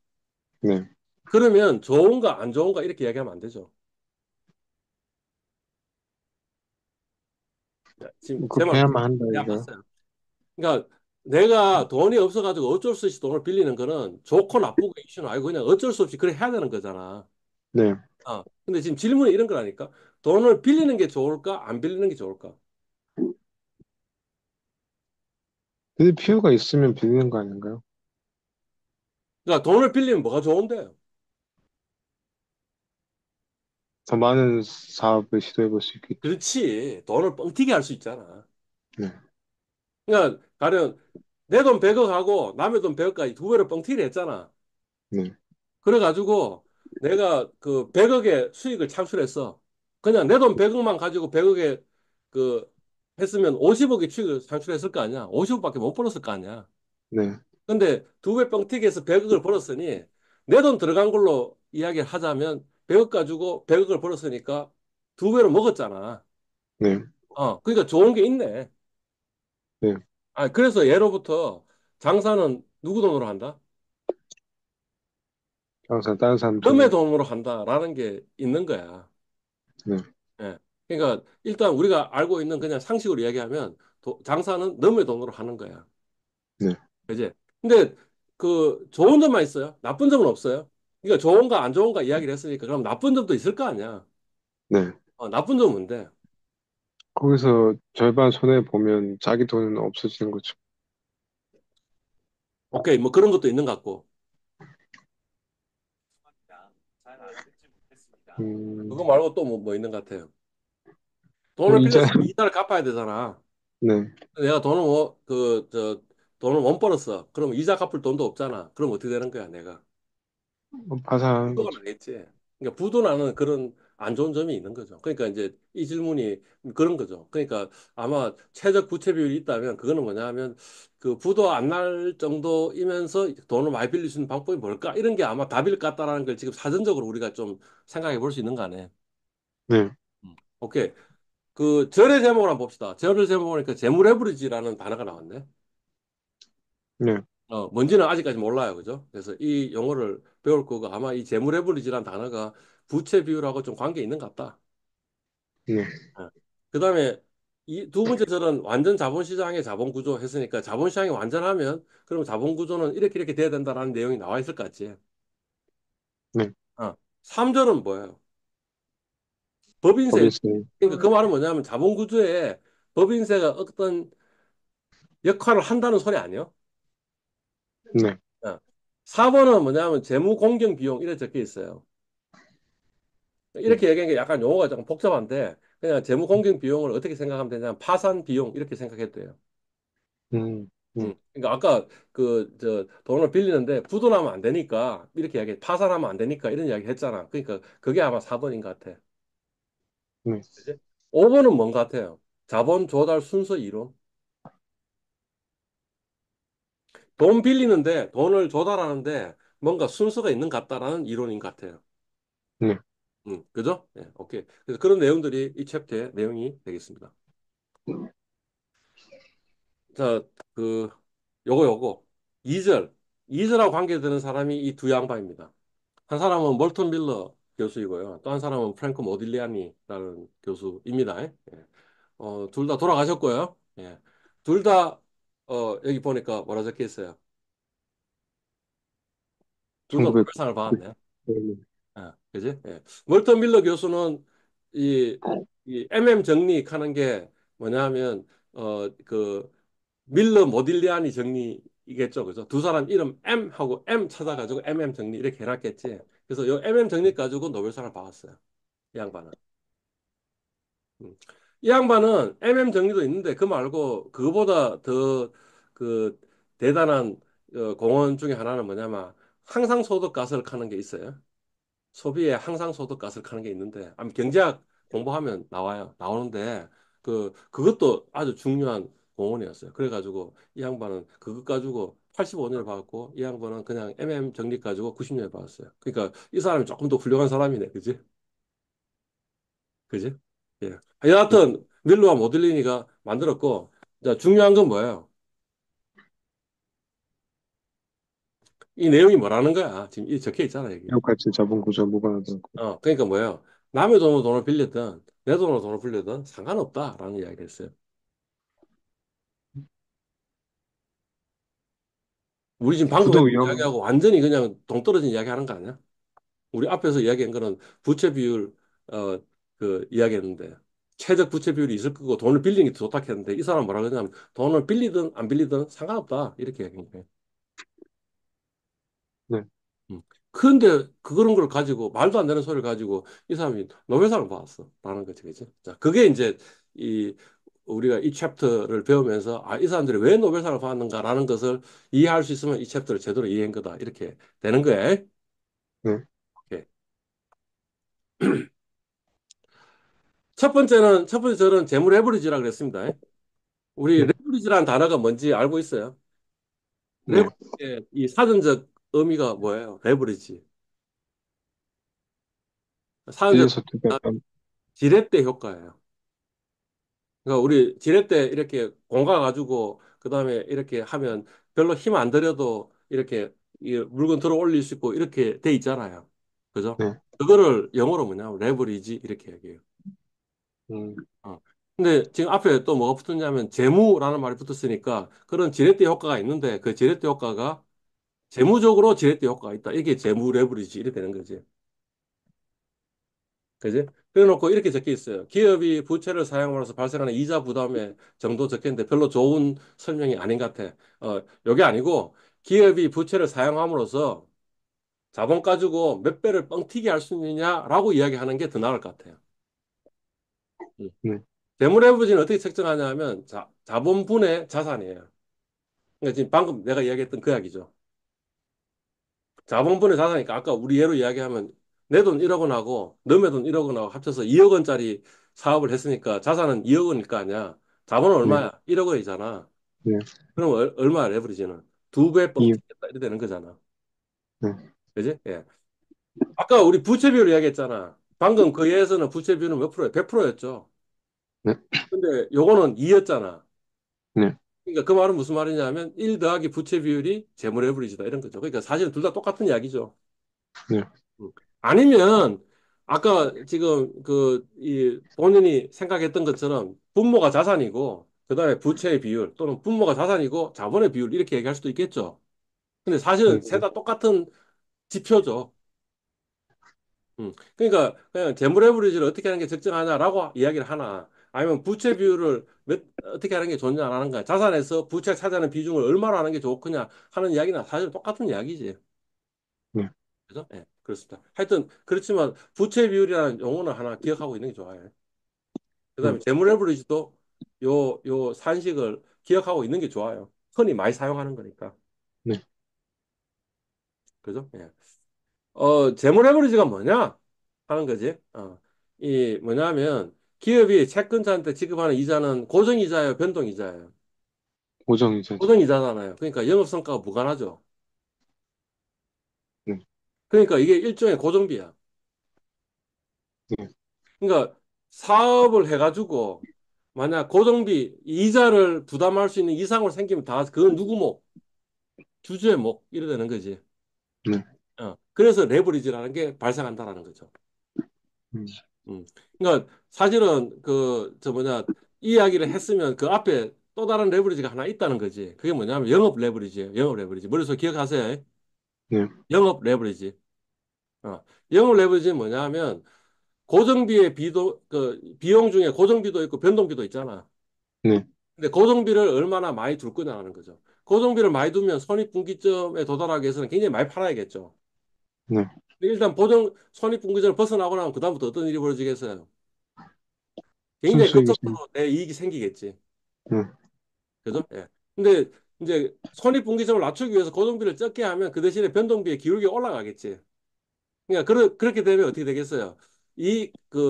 네. 그러면 좋은가 안 좋은가 이렇게 이야기하면 안 되죠. 지금 제 그렇게 말 해야만 한다, 이해 안 이거요. 갔어요. 그러니까 내가 돈이 없어가지고 어쩔 수 없이 돈을 빌리는 거는 좋고 나쁘고 이슈는 아니고 그냥 어쩔 수 없이 그래 해야 되는 거잖아. 네. 근데 지금 질문이 이런 거라니까. 돈을 빌리는 게 좋을까? 안 빌리는 게 좋을까? 빌릴 필요가 있으면 빌리는 거 아닌가요? 그러니까 돈을 빌리면 뭐가 좋은데요? 더 많은 사업을 시도해 볼 수 있겠죠. 그렇지. 돈을 뻥튀기 할 수 있잖아. 네. 그러니까 가령 내 돈 100억 하고 남의 돈 100억까지 두 배로 뻥튀기를 했잖아. 네. 그래가지고 내가 그 100억의 수익을 창출했어. 그냥 내 돈 100억만 가지고 100억에 그 했으면 50억의 수익을 창출했을 거 아니야. 50억밖에 못 벌었을 거 아니야. 네, 근데 두 배 뻥튀기해서 100억을 벌었으니 내 돈 들어간 걸로 이야기를 하자면 100억 가지고 100억을 벌었으니까 두 배로 먹었잖아. 네, 그러니까 좋은 게 있네. 네. 그래서 예로부터 장사는 누구 돈으로 한다? 항상 다른 사람 남의 돈으로. 돈으로 한다라는 게 있는 거야. 네, 예. 그러니까 일단 우리가 알고 있는 그냥 상식으로 이야기하면 장사는 남의 돈으로 하는 거야. 네, 그지? 근데 그 좋은 점만 있어요. 나쁜 점은 없어요. 그러니까 좋은가 안 좋은가 이야기를 했으니까 그럼 나쁜 점도 있을 거 아니야. 네. 나쁜 점은 뭔데? 거기서 절반 손해 보면 자기 돈은 없어지는 거죠. 오케이, 뭐 그런 것도 있는 것 같고. 음, 그거 말고 또 뭐 있는 것 같아요. 뭐 돈을 이자, 빌려서 이자를 갚아야 되잖아. 네, 내가 돈을 돈을 못 벌었어. 그럼 이자 갚을 돈도 없잖아. 그럼 어떻게 되는 거야, 내가? 뭐 파산하는 부도가 거죠. 나겠지. 그러니까 부도나는 그런 안 좋은 점이 있는 거죠. 그러니까 이제 이 질문이 그런 거죠. 그러니까 아마 최적 부채 비율이 있다면 그거는 뭐냐 하면 그 부도 안 날 정도이면서 돈을 많이 빌릴 수 있는 방법이 뭘까? 이런 게 아마 답일 것 같다라는 걸 지금 사전적으로 우리가 좀 생각해 볼 수 있는 거 아니에요. 네, 오케이. 그 절의 제목을 한번 봅시다. 절의 제목 보니까 재물레버리지라는 단어가 나왔네. 네, 뭔지는 아직까지 몰라요. 그죠? 그래서 이 용어를 배울 거고 아마 이 재무레버리지라는 단어가 부채 비율하고 좀 관계 있는 것 같다. 네, 그다음에 이 두 번째 절은 완전 자본시장의 자본구조 했으니까 자본시장이 완전하면 그럼 자본구조는 이렇게 이렇게 돼야 된다라는 내용이 나와 있을 것 같지. 네. 3절은 뭐예요? 법인세. 법인세. 그러니까 그 말은 뭐냐면 자본구조에 법인세가 어떤 역할을 한다는 소리 아니에요? 네, 4번은 뭐냐면 재무공경 비용 이렇게 적혀 있어요. 네, 이렇게 얘기하는 게 약간 용어가 조금 복잡한데 그냥 재무 공경 비용을 어떻게 생각하면 되냐면 파산 비용 이렇게 생각해도 돼요. 네, 그러니까 아까 그 저 돈을 빌리는데 부도나면 안 되니까 이렇게 이야기 파산하면 안 되니까 이런 이야기 했잖아. 그러니까 그게 아마 4번인 것 같아. 네, 그지? 5번은 뭔 것 같아요? 자본 조달 순서 이론. 돈 빌리는데 돈을 조달하는데 뭔가 순서가 있는 것 같다라는 이론인 것 같아요. 네. 그죠? 네, 오케이. 그래서 그런 내용들이 이 챕터의 내용이 되겠습니다. 자, 그 요거 2절 2절하고 관계되는 사람이 이 두 양반입니다. 한 사람은 몰턴 밀러 교수이고요. 또 한 사람은 프랭크 모딜리아니라는 교수입니다. 예. 둘 다 돌아가셨고요. 예. 둘 다 여기 보니까 뭐라 적혀 있어요. 둘 다 1900, 노벨상을 받았네. 네, 그지? 예. 멀턴 밀러 교수는 이 MM 정리하는 게 뭐냐면 그 밀러 모딜리아니 정리이겠죠. 그죠? 두 사람 이름 M하고 M 찾아가지고 MM 정리 이렇게 해놨겠지. 그래서 요 MM 정리 가지고 노벨상을 받았어요. 이 양반은. 음. 이 양반은 MM 정리도 있는데 그 말고 그거보다 더 그 대단한 공헌 중에 하나는 뭐냐면 항상소득 가설하는 게 있어요. 소비의 항상소득 가설하는 게 있는데 아마 경제학 공부하면 나와요. 나오는데 그것도 아주 중요한 공헌이었어요. 그래가지고 이 양반은 그것 가지고 85년에 받았고 이 양반은 그냥 MM 정리 가지고 90년에 받았어요. 그러니까 이 사람이 조금 더 훌륭한 사람이네. 그지? 그지? 예. 네. 여하튼 밀로와 모들리니가 만들었고 자, 중요한 건 뭐예요? 이 내용이 뭐라는 거야? 지금 이 적혀 있잖아, 여기. 똑같이 자본 구조 무관하다고. 그러니까 뭐예요? 남의 돈으로 돈을 빌렸든 내 돈으로 돈을 빌렸든 상관없다라는 이야기를 했어요. 우리 지금 방금 부도 했던 위험, 이야기하고 완전히 그냥 동떨어진 이야기 하는 거 아니야? 우리 앞에서 이야기한 거는 부채 비율, 어, 그 이야기했는데, 최적 부채 비율이 있을 거고 돈을 빌리는 게 좋다 했는데, 이 사람 뭐라 그러냐면, 돈을 빌리든 안 빌리든 상관없다. 이렇게 얘기한 거예요. 네, 음. 근데 그런 걸 가지고, 말도 안 되는 소리를 가지고, 이 사람이 노벨상을 받았어. 라는 거지, 그지? 자, 그게 이제, 이, 우리가 이 챕터를 배우면서, 이 사람들이 왜 노벨상을 받았는가라는 것을 이해할 수 있으면 이 챕터를 제대로 이해한 거다. 이렇게 되는 거예요. 네. 오케이. 첫 번째 저는 재무 레버리지라 그랬습니다. 우리 네, 레버리지라는 단어가 뭔지 알고 있어요? 네. 레버리지의 이 사전적 의미가 뭐예요? 레버리지. 사전적 빌려서 두 배, 지렛대 효과예요. 그러니까 우리 지렛대 이렇게 공가 가지고 그다음에 이렇게 하면 별로 힘 안 들여도 이렇게 이 물건 들어 올릴 수 있고 이렇게 돼 있잖아요. 그죠? 네, 그거를 영어로 뭐냐면 레버리지 이렇게 얘기해요. 음, 어. 근데 지금 앞에 또 뭐가 붙었냐면 재무라는 말이 붙었으니까 그런 지렛대 효과가 있는데 그 지렛대 효과가 재무적으로 지렛대 효과가 있다. 이게 재무 레버리지 이렇게 되는 거지. 그지? 그래놓고 이렇게 적혀 있어요. 기업이 부채를 사용함으로써 발생하는 이자 부담의 정도 적혔는데 별로 좋은 설명이 아닌 것 같아. 요게 아니고 기업이 부채를 사용함으로써 자본 가지고 몇 배를 뻥튀기 할 수 있느냐라고 이야기하는 게 더 나을 것 같아요. 음. 네, 재무레버리지는 어떻게 측정하냐면 자본분의 자산이에요. 그러니까 지금 방금 내가 이야기했던 그 이야기죠. 자본분의 자산이니까 아까 우리 예로 이야기하면 내 돈 1억 원하고 너의 돈 1억 원하고 합쳐서 2억 원짜리 사업을 했으니까 자산은 2억 원일 거 아니야. 자본은 네, 얼마야? 1억 원이잖아. 네, 그럼 얼마야 레버리지는? 두 배 이, 뻥튀기했다 이렇게 되는 거잖아. 네, 그지? 예. 아까 우리 부채 비율 이야기했잖아. 방금 그 예에서는 부채 비율은 몇 프로야? 100%였죠. 네, 근데 요거는 2였잖아. 네, 그러니까 그 말은 무슨 말이냐면 1 더하기 부채 비율이 재무 레버리지다 이런 거죠. 그러니까 사실은 둘 다 똑같은 이야기죠. 네, 음. 아니면 아까 지금 이 본인이 생각했던 것처럼 분모가 자산이고 그다음에 부채의 비율 또는 분모가 자산이고 자본의 비율 이렇게 얘기할 수도 있겠죠. 근데 사실은 셋 네, 다 똑같은 지표죠. 그러니까 그냥 재무 레버리지를 어떻게 하는 게 적정하냐라고 이야기를 하나 아니면 부채 비율을 어떻게 하는 게 좋냐 안 하는 거야. 자산에서 부채 차지하는 비중을 얼마나 하는 게 좋겠냐 하는 이야기는 사실 똑같은 이야기지. 네, 그죠? 예, 그렇습니다. 하여튼 그렇지만 부채 비율이라는 용어는 하나 기억하고 있는 게 좋아요. 네, 그다음에 재무 레버리지도 요 산식을 기억하고 있는 게 좋아요. 흔히 많이 사용하는 거니까. 네. 그죠? 예. 재무 레버리지가 뭐냐 하는 거지. 이 뭐냐면 기업이 채권자한테 지급하는 이자는 고정이자예요, 변동이자예요. 고정이자죠. 고정이자잖아요. 그러니까 영업성과가 무관하죠. 네, 그러니까 이게 일종의 고정비야. 네, 그러니까 사업을 해가지고 만약 고정비 이자를 부담할 수 있는 이상을 생기면 다 그건 누구 목? 주주의 목 이래 되는 거지. 네, 그래서 레버리지라는 게 발생한다라는 거죠. 음, 음. 그러니까 사실은 저 뭐냐 이 이야기를 했으면 그 앞에 또 다른 레버리지가 하나 있다는 거지. 그게 뭐냐면 영업 레버리지예요. 영업 레버리지. 머릿속에 기억하세요. 네, 영업 레버리지. 어. 영업 레버리지는 뭐냐면 고정비의 비용 중에 고정비도 있고 변동비도 있잖아. 네, 근데 고정비를 얼마나 많이 둘 거냐는 거죠. 고정비를 많이 두면 손익분기점에 도달하기 위해서는 굉장히 많이 팔아야겠죠. 네. 근데 일단 손익분기점을 벗어나고 나면 그다음부터 어떤 일이 벌어지겠어요? 굉장히 순수익이 급속도로 내 이익이 생기겠지. 네, 그죠? 예. 근데 이제 손익분기점을 낮추기 위해서 고정비를 적게 하면 그 대신에 변동비의 기울기가 올라가겠지. 그러니까 그렇게 되면 어떻게 되겠어요?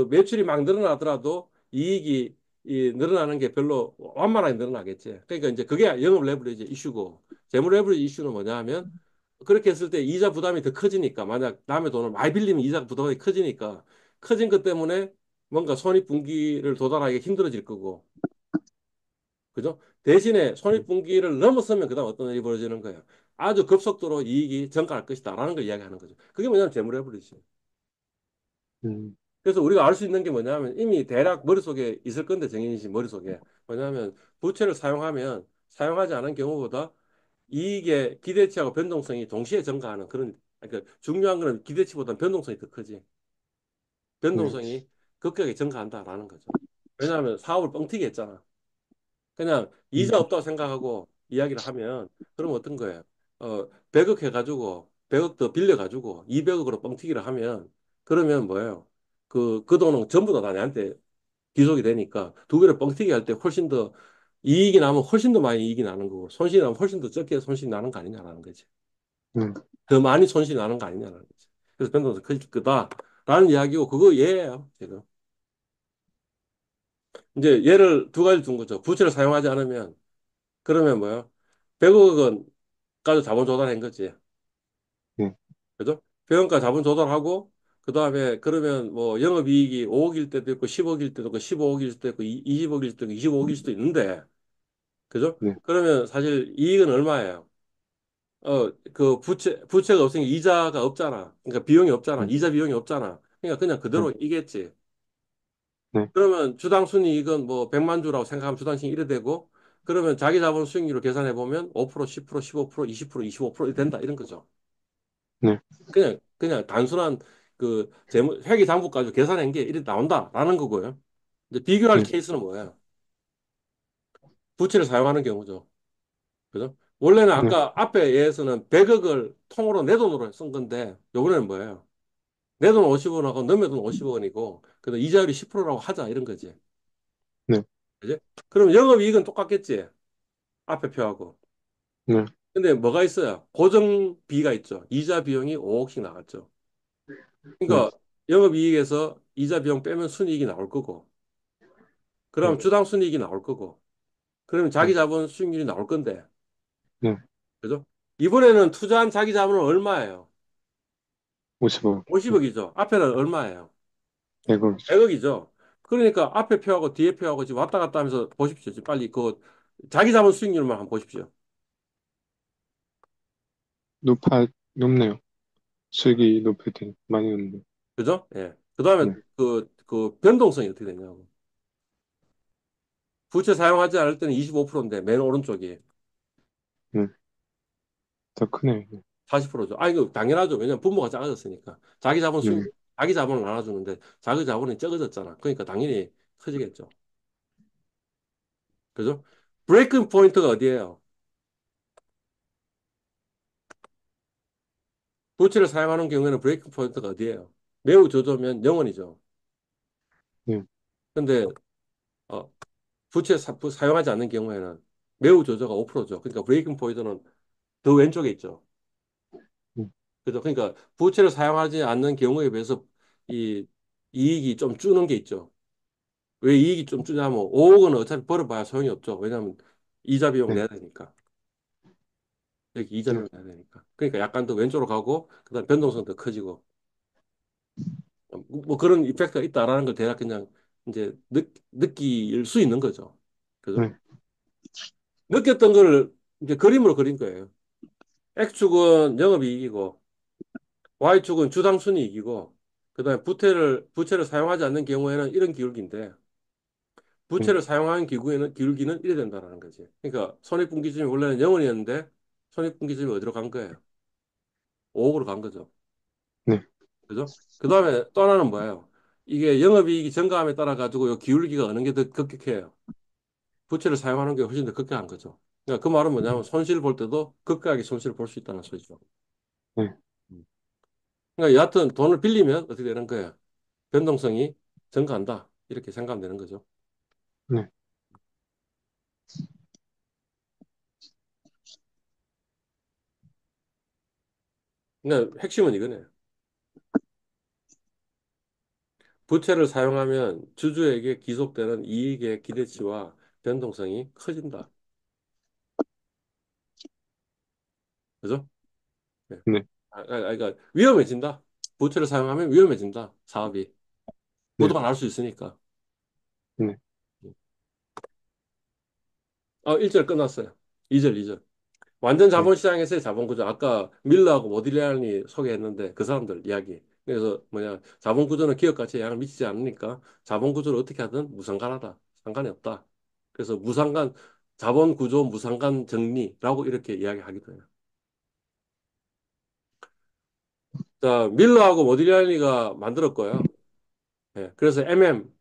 매출이 막 늘어나더라도 이익이 늘어나는 게 별로 완만하게 늘어나겠지. 그러니까 이제 그게 영업 레버리지 이슈고 재무 레버리지 이슈는 뭐냐 하면 그렇게 했을 때 이자 부담이 더 커지니까 만약 남의 돈을 많이 빌리면 이자 부담이 커지니까 커진 것 때문에 뭔가 손익분기를 도달하기 힘들어질 거고 그죠? 대신에 손익분기를 넘어서면 그다음 어떤 일이 벌어지는 거예요. 아주 급속도로 이익이 증가할 것이다라는 걸 이야기하는 거죠. 그게 뭐냐면 재무 레버리지. 음, 그래서 우리가 알 수 있는 게 뭐냐면 이미 대략 머릿속에 있을 건데 정인이 씨 머릿속에 뭐냐면 부채를 사용하면 사용하지 않은 경우보다 이익의 기대치하고 변동성이 동시에 증가하는 그런 그러니까 중요한 거는 기대치보다는 변동성이 더 크지. 네, 변동성이 급격하게 증가한다라는 거죠. 왜냐하면 사업을 뻥튀기 했잖아. 그냥 음, 이자 없다고 생각하고 이야기를 하면 그럼 어떤 거예요? 100억 해가지고 100억 더 빌려가지고 200억으로 뻥튀기를 하면 그러면 뭐예요? 그 돈은 전부 다 나한테 귀속이 되니까 두 배를 뻥튀기 할 때 훨씬 더 이익이 나면 훨씬 더 많이 이익이 나는 거고 손실이 나면 훨씬 더 적게 손실이 나는 거 아니냐라는 거지. 네, 더 많이 손실이 나는 거 아니냐라는 거지. 그래서 변동성 클 거다. 라는 이야기고 그거 예예요, 지금. 이제 예를 두 가지 둔 거죠. 부채를 사용하지 않으면 그러면 뭐야? 100억 원 가지고 자본 조달한 거지. 네, 그죠? 100원가 자본 조달하고 그다음에 그러면 뭐 영업이익이 5억일 때도 있고 10억일 때도 있고 15억일 수도 있고 20억일 수도 있고 25억일 수도 있는데 그죠? 네, 그러면 사실 이익은 얼마예요? 그 부채가 없으니까 이자가 없잖아. 그러니까 비용이 없잖아. 네, 이자 비용이 없잖아. 그러니까 그냥 네, 그대로 이겠지. 네, 그러면 주당 순이익은 뭐 100만 주라고 생각하면 주당씩 이래 되고 그러면 자기 자본 수익률을 계산해 보면 5%, 10%, 15%, 20%, 25% 된다 이런 거죠. 네, 그냥 단순한 그 재무 회계 장부 가지고 계산한 게 이렇게 나온다라는 거고요. 이제 비교할 네, 케이스는 뭐예요? 부채를 사용하는 경우죠. 그죠? 원래는 네, 아까 앞에 예에서는 100억을 통으로 내 돈으로 쓴 건데 요번에는 뭐예요? 내 돈 50원하고 너의 돈 50원이고 그다음 이자율이 10%라고 하자 이런 거지. 네, 그지? 그럼 영업이익은 똑같겠지. 앞에 표하고. 네, 근데 뭐가 있어요? 고정비가 있죠. 이자 비용이 5억씩 나갔죠. 네, 그러니까 영업이익에서 이자 비용 빼면 순이익이 나올 거고 그럼 네, 주당 순이익이 나올 거고, 그러면 자기 네, 자본 수익률이 나올 건데, 네, 그죠? 이번에는 투자한 자기 자본은 얼마예요? 50억, 50억이죠. 앞에는 얼마예요? 100억이죠. 100억이죠. 그러니까 앞에 표하고 뒤에 표하고 지금 왔다 갔다 하면서 보십시오. 지금 빨리 그 자기 자본 수익률만 한번 보십시오. 높네요. 수익이 높을 때 많이 높네. 그죠? 예. 그 다음에 네, 그 변동성이 어떻게 되냐고. 부채 사용하지 않을 때는 25%인데 맨 오른쪽이 네, 더 크네요. 네, 40%죠. 아, 이거 당연하죠. 왜냐면 분모가 작아졌으니까. 네, 자기 자본을 나눠주는데 자기 자본이 적어졌잖아. 그러니까 당연히 커지겠죠. 그죠? 브레이크 포인트가 어디예요? 부채를 사용하는 경우에는 브레이크 포인트가 어디예요? 매우 저조면 0원이죠. 네, 근데 어, 사용하지 않는 경우에는 매우 저조가 5%죠. 그러니까 브레이크 포인트는 더 왼쪽에 있죠. 네, 그죠? 그러니까 부채를 사용하지 않는 경우에 비해서 이 이익이 좀 주는 게 있죠. 왜 이익이 좀 주냐면 5억은 어차피 벌어봐야 소용이 없죠. 왜냐하면 이자 비용 네, 내야 되니까. 여기 이자 네, 비용 내야 되니까. 그러니까 약간 더 왼쪽으로 가고 그다음 변동성도 커지고 뭐 그런 이펙트가 있다라는 걸 대략 그냥 이제 느낄 수 있는 거죠. 그죠? 네, 느꼈던 거를 이제 그림으로 그린 거예요. X축은 영업이익이고 Y축은 주당 순이익이고 그다음에 부채를 사용하지 않는 경우에는 이런 기울기인데 네, 부채를 사용하는 기구에는 기울기는 이래 된다는 거지. 그러니까 손익분기점이 원래는 0원이었는데 손익분기점이 어디로 간 거예요? 5억으로 간 거죠. 네, 그죠? 그 다음에 또 하나는 뭐예요? 이게 영업이익이 증가함에 따라 가지고 이 기울기가 어느 게 더 급격해요? 부채를 사용하는 게 훨씬 더 급격한 거죠. 그러니까 그 말은 뭐냐면 손실을 볼 때도 급격하게 손실을 볼 수 있다는 소리죠. 네, 음. 그러니까 여하튼 돈을 빌리면 어떻게 되는 거예요? 변동성이 증가한다. 이렇게 생각하면 되는 거죠. 네. 그러니까 핵심은 이거네요. 부채를 사용하면 주주에게 기속되는 이익의 기대치와 변동성이 커진다. 그죠? 네. 네, 그러니까 위험해진다. 부채를 사용하면 위험해진다. 사업이. 네, 부도가 날 수 있으니까. 네, 1절 끝났어요. 2절, 2절. 완전 네, 자본시장에서의 자본구조. 아까 밀러하고 모딜리안이 소개했는데 그 사람들 이야기. 그래서 뭐냐. 자본구조는 기업 가치에 영향을 미치지 않으니까 자본구조를 어떻게 하든 무상관하다. 상관이 없다. 그래서 자본구조 무상관 정리라고 이렇게 이야기하기도 해요. 자, 밀러하고 모딜리아니가 만들었고요. 예, 그래서 MM,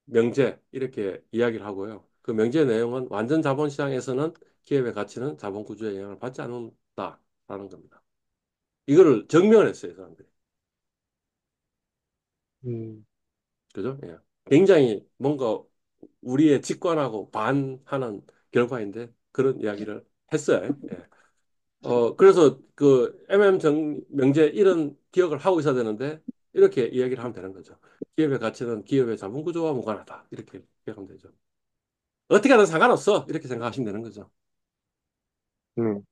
명제 이렇게 이야기를 하고요. 그 명제 내용은 완전 자본시장에서는 기업의 가치는 자본 구조에 영향을 받지 않는다라는 겁니다. 이거를 증명을 했어요, 이 사람들이. 음, 그죠? 예. 굉장히 뭔가 우리의 직관하고 반하는 결과인데 그런 이야기를 했어요. 예. 그래서 그 MM 명제 이런 기억을 하고 있어야 되는데 이렇게 이야기를 하면 되는 거죠. 기업의 가치는 기업의 자본 구조와 무관하다. 이렇게 생각하면 되죠. 어떻게 하든 상관없어. 이렇게 생각하시면 되는 거죠. 네,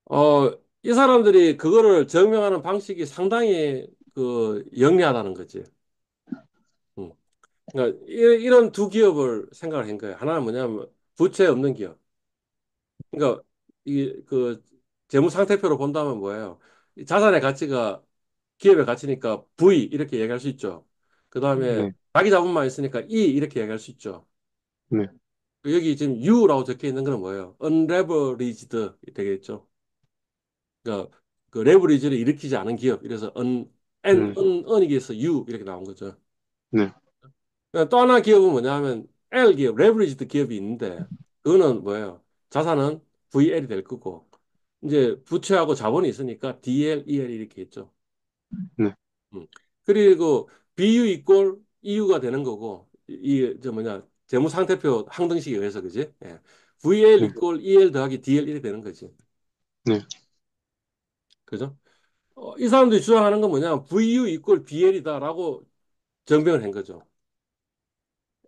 어, 이 사람들이 그거를 증명하는 방식이 상당히 그 영리하다는 거지. 음. 그러니까 이런 두 기업을 생각을 한 거예요. 하나는 뭐냐면 부채 없는 기업. 그러니까 이 그 재무 상태표로 본다면 뭐예요? 이 자산의 가치가 기업의 가치니까 V 이렇게 얘기할 수 있죠. 그다음에 네, 자기 자본만 있으니까 E 이렇게 얘기할 수 있죠. 네, 여기 지금 U라고 적혀 있는 건 뭐예요? unleveraged 되겠죠. 그러니까 그 레버리지를 일으키지 않은 기업. 이래서 네, un이기 위해서 U 이렇게 나온 거죠. 네, 그러니까 또 하나 기업은 뭐냐 하면 L 기업, 레버리지드 기업이 있는데 그거는 뭐예요? 자산은 VL이 될 거고 이제 부채하고 자본이 있으니까 DL, EL 이렇게 있죠. 네, 음. 그리고 BU 이꼴 EU가 되는 거고 저 뭐냐 재무상태표 항등식에 의해서 그지? 예. VL 네, 이꼴 EL 더하기 DL 이렇게 되는 거지. 네, 그죠? 이 사람들이 주장하는 건 뭐냐? VU 이꼴 BL이다라고 증명을 한 거죠.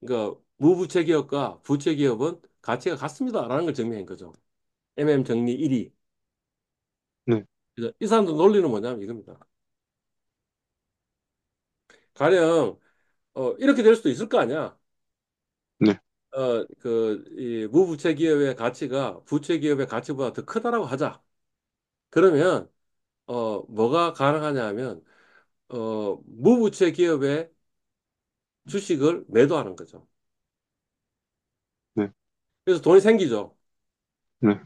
그러니까 무부채 기업과 부채 기업은 가치가 같습니다라는 걸 증명한 거죠. MM 정리 1위. 네, 그래서 이 사람들 논리는 뭐냐면 이겁니다. 가령 이렇게 될 수도 있을 거 아니야. 네, 이 무부채 기업의 가치가 부채 기업의 가치보다 더 크다라고 하자. 그러면 뭐가 가능하냐 하면 무부채 기업의 주식을 매도하는 거죠. 네, 그래서 돈이 생기죠. 네.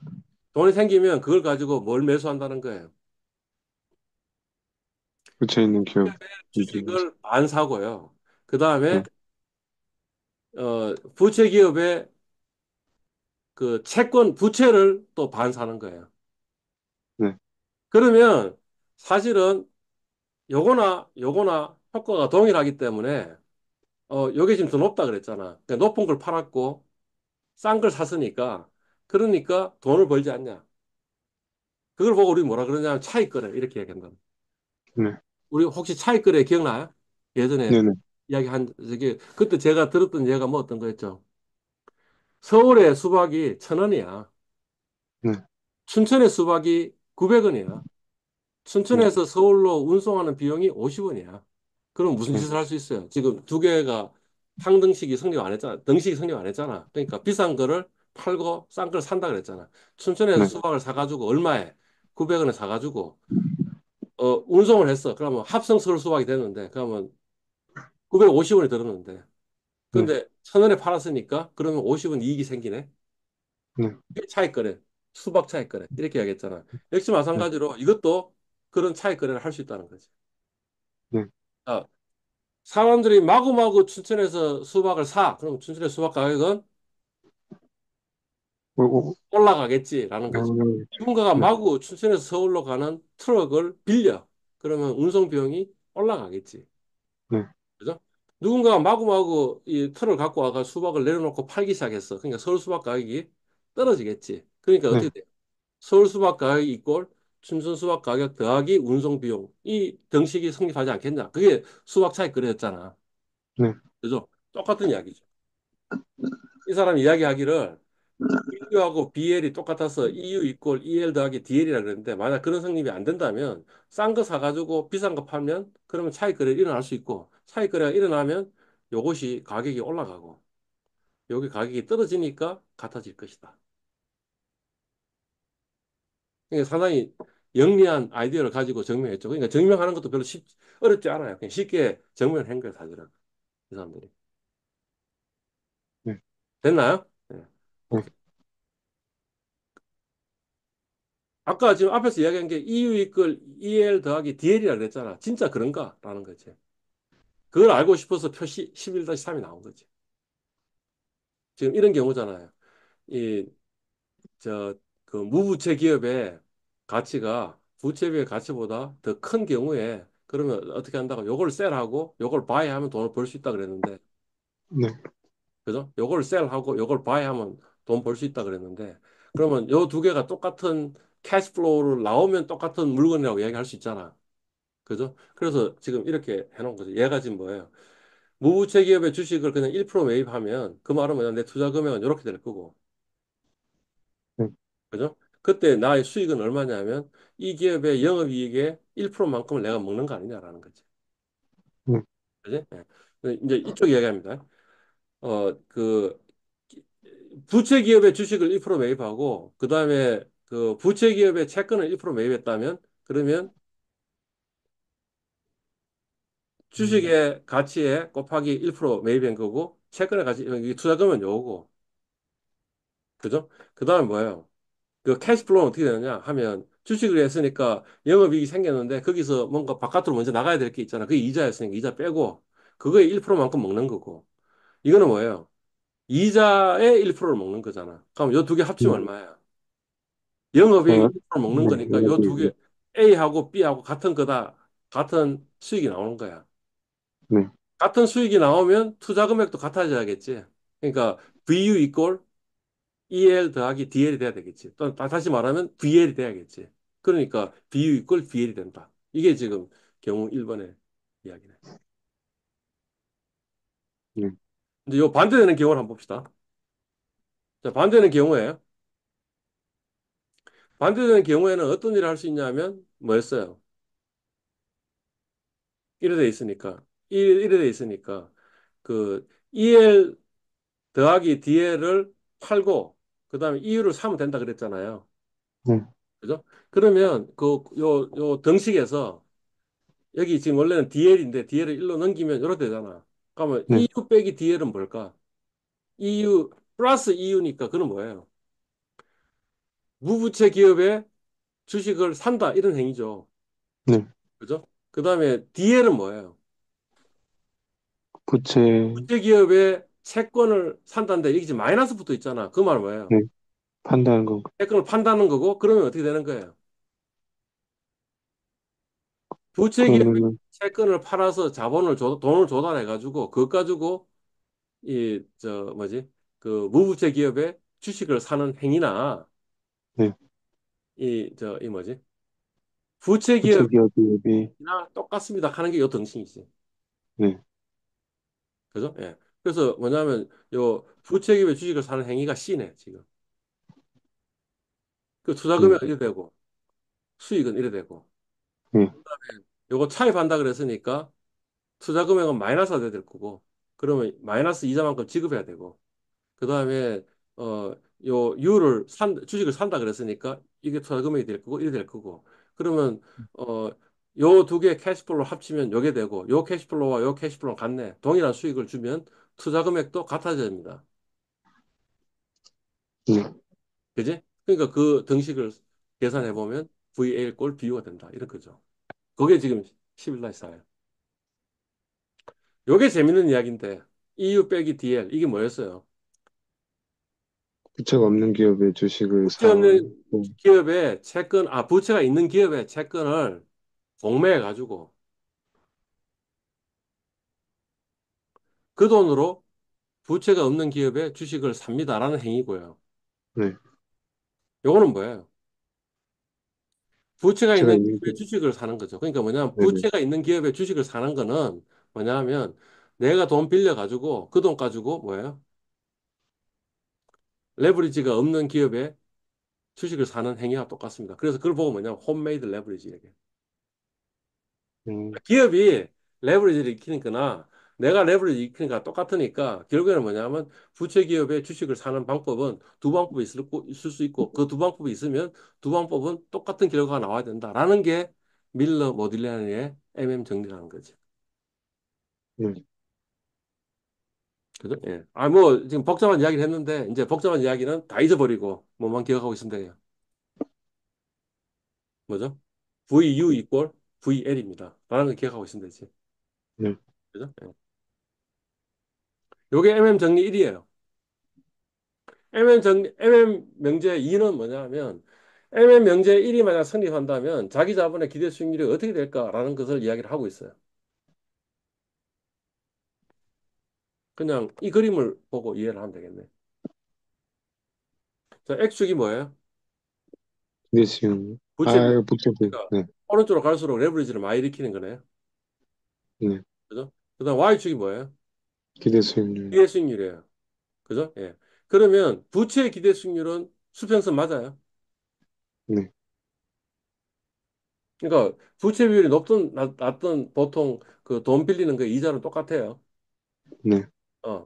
돈이 생기면 그걸 가지고 뭘 매수한다는 거예요. 부채 있는 기업 인증해서. 주식을 반 사고요. 그 네, 다음에 부채 기업의 그 채권 부채를 또 반 사는 거예요. 네, 그러면 사실은 요거나 요거나 효과가 동일하기 때문에 요게 지금 더 높다 그랬잖아. 그러니까 높은 걸 팔았고 싼 걸 샀으니까 그러니까 돈을 벌지 않냐. 그걸 보고 우리 뭐라 그러냐면 차익거래 이렇게 얘기한다. 네, 우리 혹시 차익거래 기억나요? 예전에 네, 네, 이야기한 저기 그때 제가 들었던 예가 뭐 어떤 거였죠? 서울의 수박이 1,000원이야. 네, 춘천의 수박이 900원이야. 네, 춘천에서 서울로 운송하는 비용이 50원이야. 그럼 무슨 네, 짓을 할 수 있어요? 지금 두 개가 상등식이 성립 안 했잖아. 등식이 성립 안 했잖아. 그러니까 비싼 거를 팔고 싼 걸 산다 그랬잖아. 춘천에서 네, 수박을 사가지고 얼마에? 900원에 사가지고 운송을 했어. 그러면 합성 서울 수박이 됐는데 그러면 950원이 들었는데 네, 근데 1,000원에 팔았으니까 그러면 50원 이익이 생기네. 네, 이게 차익거래. 수박 차익거래. 이렇게 하겠잖아. 역시 네, 마찬가지로 이것도 그런 차익거래를 할 수 있다는 거지. 네. 아, 사람들이 마구마구 춘천에서 수박을 사. 그럼 춘천의 수박 가격은 오, 오, 올라가겠지라는 거지. 네, 누군가가 네, 마구 춘천에서 서울로 가는 트럭을 빌려. 그러면 운송 비용이 올라가겠지. 네, 그죠? 누군가가 마구마구 이 틀을 갖고 와가 수박을 내려놓고 팔기 시작했어. 그러니까 서울 수박 가격이 떨어지겠지. 그러니까 어떻게 네, 돼? 서울 수박 가격이 이꼴 춘천 수박 가격 더하기 운송 비용. 이 등식이 성립하지 않겠냐? 그게 수박 차익 거래였잖아. 네, 그죠? 똑같은 이야기죠. 이 사람 이야기하기를 EU하고 BL이 똑같아서 EU 이꼴 EL 더하기 DL이라 그랬는데 만약 그런 성립이 안 된다면 싼 거 사가지고 비싼 거 팔면 그러면 차익 거래 일어날 수 있고 차익 거래가 일어나면 요것이 가격이 올라가고 여기 가격이 떨어지니까 같아질 것이다. 그러니까 상당히 영리한 아이디어를 가지고 증명했죠. 그러니까 증명하는 것도 별로 어렵지 않아요. 그냥 쉽게 증명을 한 거예요, 사실은. 이 사람들이. 네, 됐나요? 네. 네, 오케이. 아까 지금 앞에서 이야기한 게 EU 이끌 EL 더하기 DL이라 그랬잖아. 진짜 그런가? 라는 거지. 그걸 알고 싶어서 표시 11-3이 나온 거지. 지금 이런 경우잖아요. 이, 그 무부채 기업의 가치가 부채비의 가치보다 더 큰 경우에 그러면 어떻게 한다고 요걸 셀하고 요걸 바이 하면 돈을 벌 수 있다 그랬는데 네, 그죠? 요걸 셀하고 요걸 바이 하면 돈 벌 수 있다 그랬는데 그러면 요 두 개가 똑같은 캐시플로우를 나오면 똑같은 물건이라고 이야기할 수 있잖아. 그죠? 그래서 지금 이렇게 해놓은 거죠. 얘가 지금 뭐예요? 무부채 기업의 주식을 그냥 1% 매입하면 그 말은 뭐냐? 내 투자 금액은 이렇게 될 거고. 네, 그죠? 그때 나의 수익은 얼마냐면 이 기업의 영업이익의 1%만큼을 내가 먹는 거 아니냐라는 거지. 네, 그지? 예. 이제 이쪽 이야기합니다. 그 부채 기업의 주식을 1% 매입하고 그다음에 그 부채 기업의 채권을 1% 매입했다면 그러면 음, 주식의 가치에 곱하기 1% 매입한 거고 채권의 가치 이 투자금은 요거고. 그죠? 그다음에 뭐예요? 그 캐시플로우는 어떻게 되느냐 하면 주식을 했으니까 영업이익이 생겼는데 거기서 뭔가 바깥으로 먼저 나가야 될 게 있잖아. 그게 이자였으니까 이자 빼고 그거의 1%만큼 먹는 거고. 이거는 뭐예요? 이자의 1%를 먹는 거잖아. 그럼 요 두 개 합치면 음, 얼마야? 영업이익 어, 1% 먹는 네, 거니까 요 두 영업이익이, 개 A하고 B하고 같은 거다. 같은 수익이 나오는 거야. 네, 같은 수익이 나오면 투자 금액도 같아져야겠지. 그러니까 VU 이꼴 EL 더하기 DL이 돼야 되겠지. 또 다시 말하면 VL이 돼야겠지. 그러니까 BU 이꼴 VL이 된다. 이게 지금 경우 1번의 이야기네. 네, 이제 요 반대되는 경우를 한번 봅시다. 자, 반대되는 경우에 반대되는 경우에는 어떤 일을 할 수 있냐면 뭐였어요? 이래 돼 있으니까 이래 돼 있으니까 그 EL 더하기 DL을 팔고 그다음에 EU를 사면 된다 그랬잖아요. 네, 그죠? 그러면 그 요 등식에서 여기 지금 원래는 DL인데 DL을 1로 넘기면 이렇게 되잖아. 그러면 네, EU 빼기 DL은 뭘까? EU 플러스 EU니까 그건 뭐예요? 무부채 기업의 주식을 산다 이런 행위죠. 네. 그죠? 그다음에 DL은 뭐예요? 부채, 부채 기업의 채권을 산다는데 여기 지금 마이너스 붙어 있잖아. 그 말 뭐예요? 네, 판다는 건, 채권을 판다는 거고 그러면 어떻게 되는 거예요? 부채 기업의 그러면은, 채권을 팔아서 돈을 조달해 가지고 그것 가지고 이 저 뭐지? 그 무부채 기업의 주식을 사는 행위나 네, 이 뭐지? 부채 부채 기업이나 기업이익이, 똑같습니다 하는 게 요 등식이지. 네, 그죠? 예. 그래서 뭐냐면 요 부채 기업의 주식을 사는 행위가 C네, 지금. 그 투자 네, 금액은 이래 되고 수익은 이래 되고. 네, 요거 차입한다 그랬으니까 투자 금액은 마이너스가 돼야 될 거고. 그러면 마이너스 이자만큼 지급해야 되고. 그다음에 요 주식을 산다 그랬으니까 이게 투자 금액이 될 거고 이래 될 거고. 그러면 어 요 두 개 캐시플로우 합치면 요게 되고 요 캐시플로우와 요 캐시플로우 같네. 동일한 수익을 주면 투자 금액도 같아져야 됩니다. 네. 그지? 그러니까 그 등식을 계산해 보면 VA 꼴 BU가 된다. 이런 거죠. 그게 지금 11-4예요. 요게 재밌는 이야기인데 EU 빼기 DL 이게 뭐였어요? 부채가 없는 기업의 주식을 부채 없는 사고, 기업의 채권, 부채가 있는 기업의 채권을 공매해 가지고 그 돈으로 부채가 없는 기업의 주식을 삽니다라는 행위고요. 네, 요거는 뭐예요? 부채가 부채가 있는 있는 기업의 기업, 주식을 사는 거죠. 그러니까 뭐냐면 네네, 부채가 있는 기업의 주식을 사는 거는 뭐냐면 내가 돈 빌려 가지고 그 돈 가지고 뭐예요? 레버리지가 없는 기업의 주식을 사는 행위와 똑같습니다. 그래서 그걸 보고 뭐냐면 홈메이드 레버리지 이게. 음, 기업이 레버리지를 익히니까 내가 레버리지 익히니까 똑같으니까 결국에는 뭐냐면 부채 기업의 주식을 사는 방법은 두 방법이 있을 수 있고 그 두 방법이 있으면 두 방법은 똑같은 결과가 나와야 된다라는 게 밀러 모딜리아니의 MM 정리라는 거죠. 네, 그죠? 예. 뭐 지금 복잡한 이야기를 했는데 이제 복잡한 이야기는 다 잊어버리고 뭐만 기억하고 있으면 돼요. 뭐죠? VU 이꼴 VL입니다. 라는 걸 기억하고 있으면 되지. 네, 그죠? 예. 요게 MM 정리 1이에요. MM 명제 2는 뭐냐면 MM 명제 1이 만약 성립한다면 자기 자본의 기대 수익률이 어떻게 될까라는 것을 이야기를 하고 있어요. 그냥 이 그림을 보고 이해를 하면 되겠네. 자, X축이 뭐예요? 기대수익률. 부채 비율. 아, 부채비. 그러니까 네, 오른쪽으로 갈수록 레버리지를 많이 일으키는 거네요. 네. 그죠? 그다음 Y축이 뭐예요? 기대수익률. 기대 수익률이에요. 그죠? 예. 그러면 부채 기대 수익률은 수평선 맞아요. 네, 그러니까 부채 비율이 높든 낮든 보통 그 돈 빌리는 그 이자는 똑같아요. 네,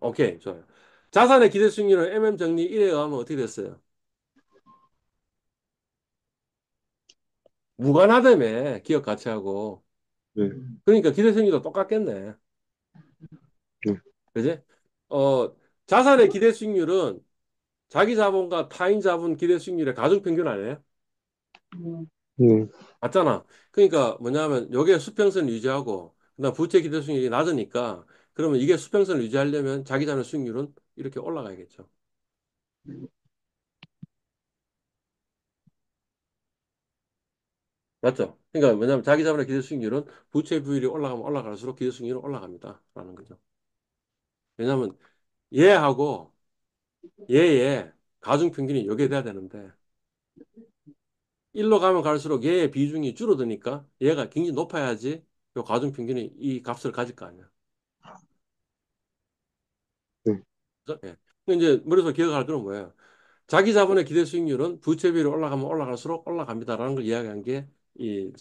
오케이. 좋아요. 자산의 기대 수익률은 MM 정리 1에 의하면 어떻게 됐어요? 무관하다며 기업 가치하고. 네, 그러니까 기대 수익률도 똑같겠네. 네, 그지? 어, 자산의 기대 수익률은 자기 자본과 타인 자본 기대 수익률의 가중 평균 아니에요? 네, 맞잖아. 그러니까 뭐냐면 요게 수평선 유지하고 그다음 부채 기대 수익률이 낮으니까 그러면 이게 수평선을 유지하려면 자기 자본 수익률은 이렇게 올라가야겠죠. 맞죠? 그러니까 뭐냐면 자기 자본의 기대 수익률은 부채 비율이 올라가면 올라갈수록 기대 수익률은 올라갑니다라는 거죠. 왜냐하면 얘하고 얘의 가중 평균이 요게 돼야 되는데 1로 가면 갈수록 얘의 비중이 줄어드니까 얘가 굉장히 높아야지 요 가중 평균이 이 값을 가질 거 아니야. 네, 그죠? 예. 근데 이제 머릿속에 기억할 거는 뭐예요? 자기 자본의 기대 수익률은 부채 비율이 올라가면 올라갈수록 올라갑니다라는 걸 이야기한 게 이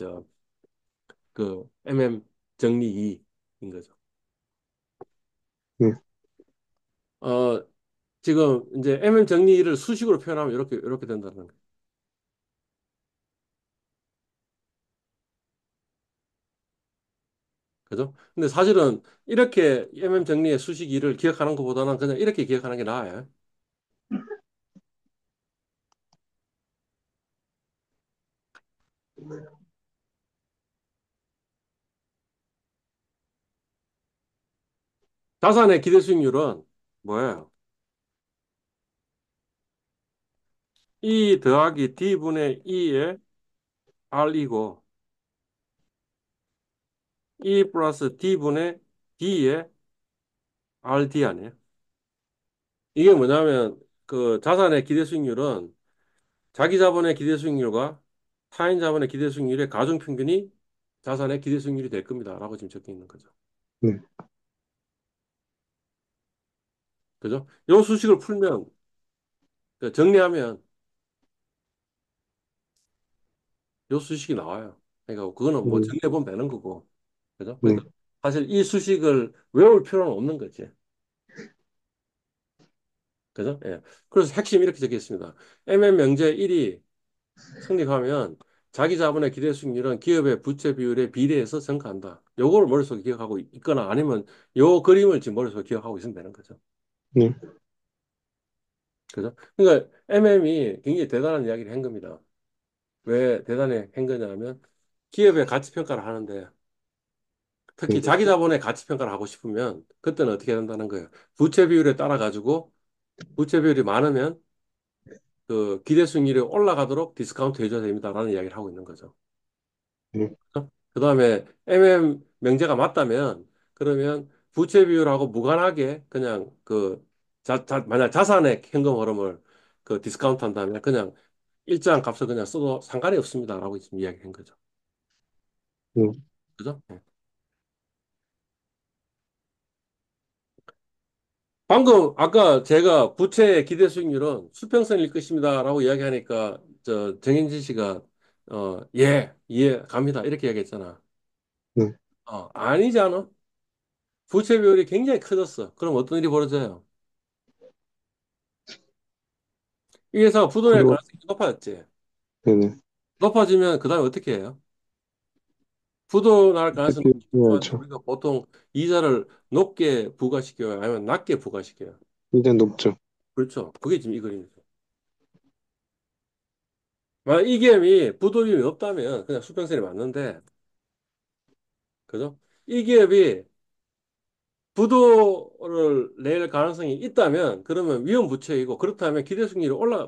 그 MM 정리 2인 거죠. 네. 어, 지금 이제 MM 정리 2를 수식으로 표현하면 이렇게 된다는 거예요. 그죠? 근데 사실은 이렇게 MM 정리의 수식 2를 기억하는 것보다는 그냥 이렇게 기억하는 게 나아요. 자산의 기대 수익률은 뭐예요? E 더하기 D분의 E의 R이고 E 플러스 D분의 D의 RD 아니에요? 이게 뭐냐면 그 자산의 기대 수익률은 자기 자본의 기대 수익률과 타인 자본의 기대 수익률의 가중 평균이 자산의 기대 수익률이 될 겁니다라고 지금 적혀 있는 거죠. 네. 그죠? 이 수식을 풀면 그 정리하면 이 수식이 나와요. 그러니까 그거는 뭐 네, 정리해 보면 되는 거고. 그죠? 네, 그러니까 사실 이 수식을 외울 필요는 없는 거지. 그죠? 예. 그래서 핵심 이렇게 적혀 있습니다. MM 명제 1이 성립하면 자기 자본의 기대 수익률은 기업의 부채 비율에 비례해서 증가한다. 요거를 머릿속에 기억하고 있거나 아니면 요 그림을 지금 머릿속에 기억하고 있으면 되는 거죠. 네, 그죠? 그러니까 MM이 굉장히 대단한 이야기를 한 겁니다. 왜 대단히 한 거냐면 기업의 가치 평가를 하는데 특히 네, 자기 자본의 가치 평가를 하고 싶으면 그때는 어떻게 해야 된다는 거예요. 부채 비율에 따라 가지고 부채 비율이 많으면 그 기대 수익률이 올라가도록 디스카운트 해줘야 됩니다라는 이야기를 하고 있는 거죠. 네, 그 다음에 MM 명제가 맞다면 그러면 부채 비율하고 무관하게 그냥 그 만약 자산의 현금 흐름을 그 디스카운트 한다면 그냥 일정한 값을 그냥 써도 상관이 없습니다라고 지금 이야기한 거죠. 네, 그죠? 네. 방금 아까 제가 부채 기대 수익률은 수평선일 것입니다라고 이야기하니까 저 정현진 씨가 예, 이해 갑니다 이렇게 이야기했잖아. 네. 아니지 않아? 부채 비율이 굉장히 커졌어. 그럼 어떤 일이 벌어져요? 이 회사가 부도날 부도, 가능성이 높아졌지. 네네. 높아지면 그 다음에 어떻게 해요? 부도날 가능성이 높아지면 해야죠. 우리가 보통 이자를 높게 부과시켜요? 아니면 낮게 부과시켜요? 일단 높죠. 그렇죠. 그게 지금 이 그림이죠. 만약 이 기업이 부도율이 없다면 그냥 수평선이 맞는데, 그죠? 이 기업이 부도를 낼 가능성이 있다면 그러면 위험 부채이고 그렇다면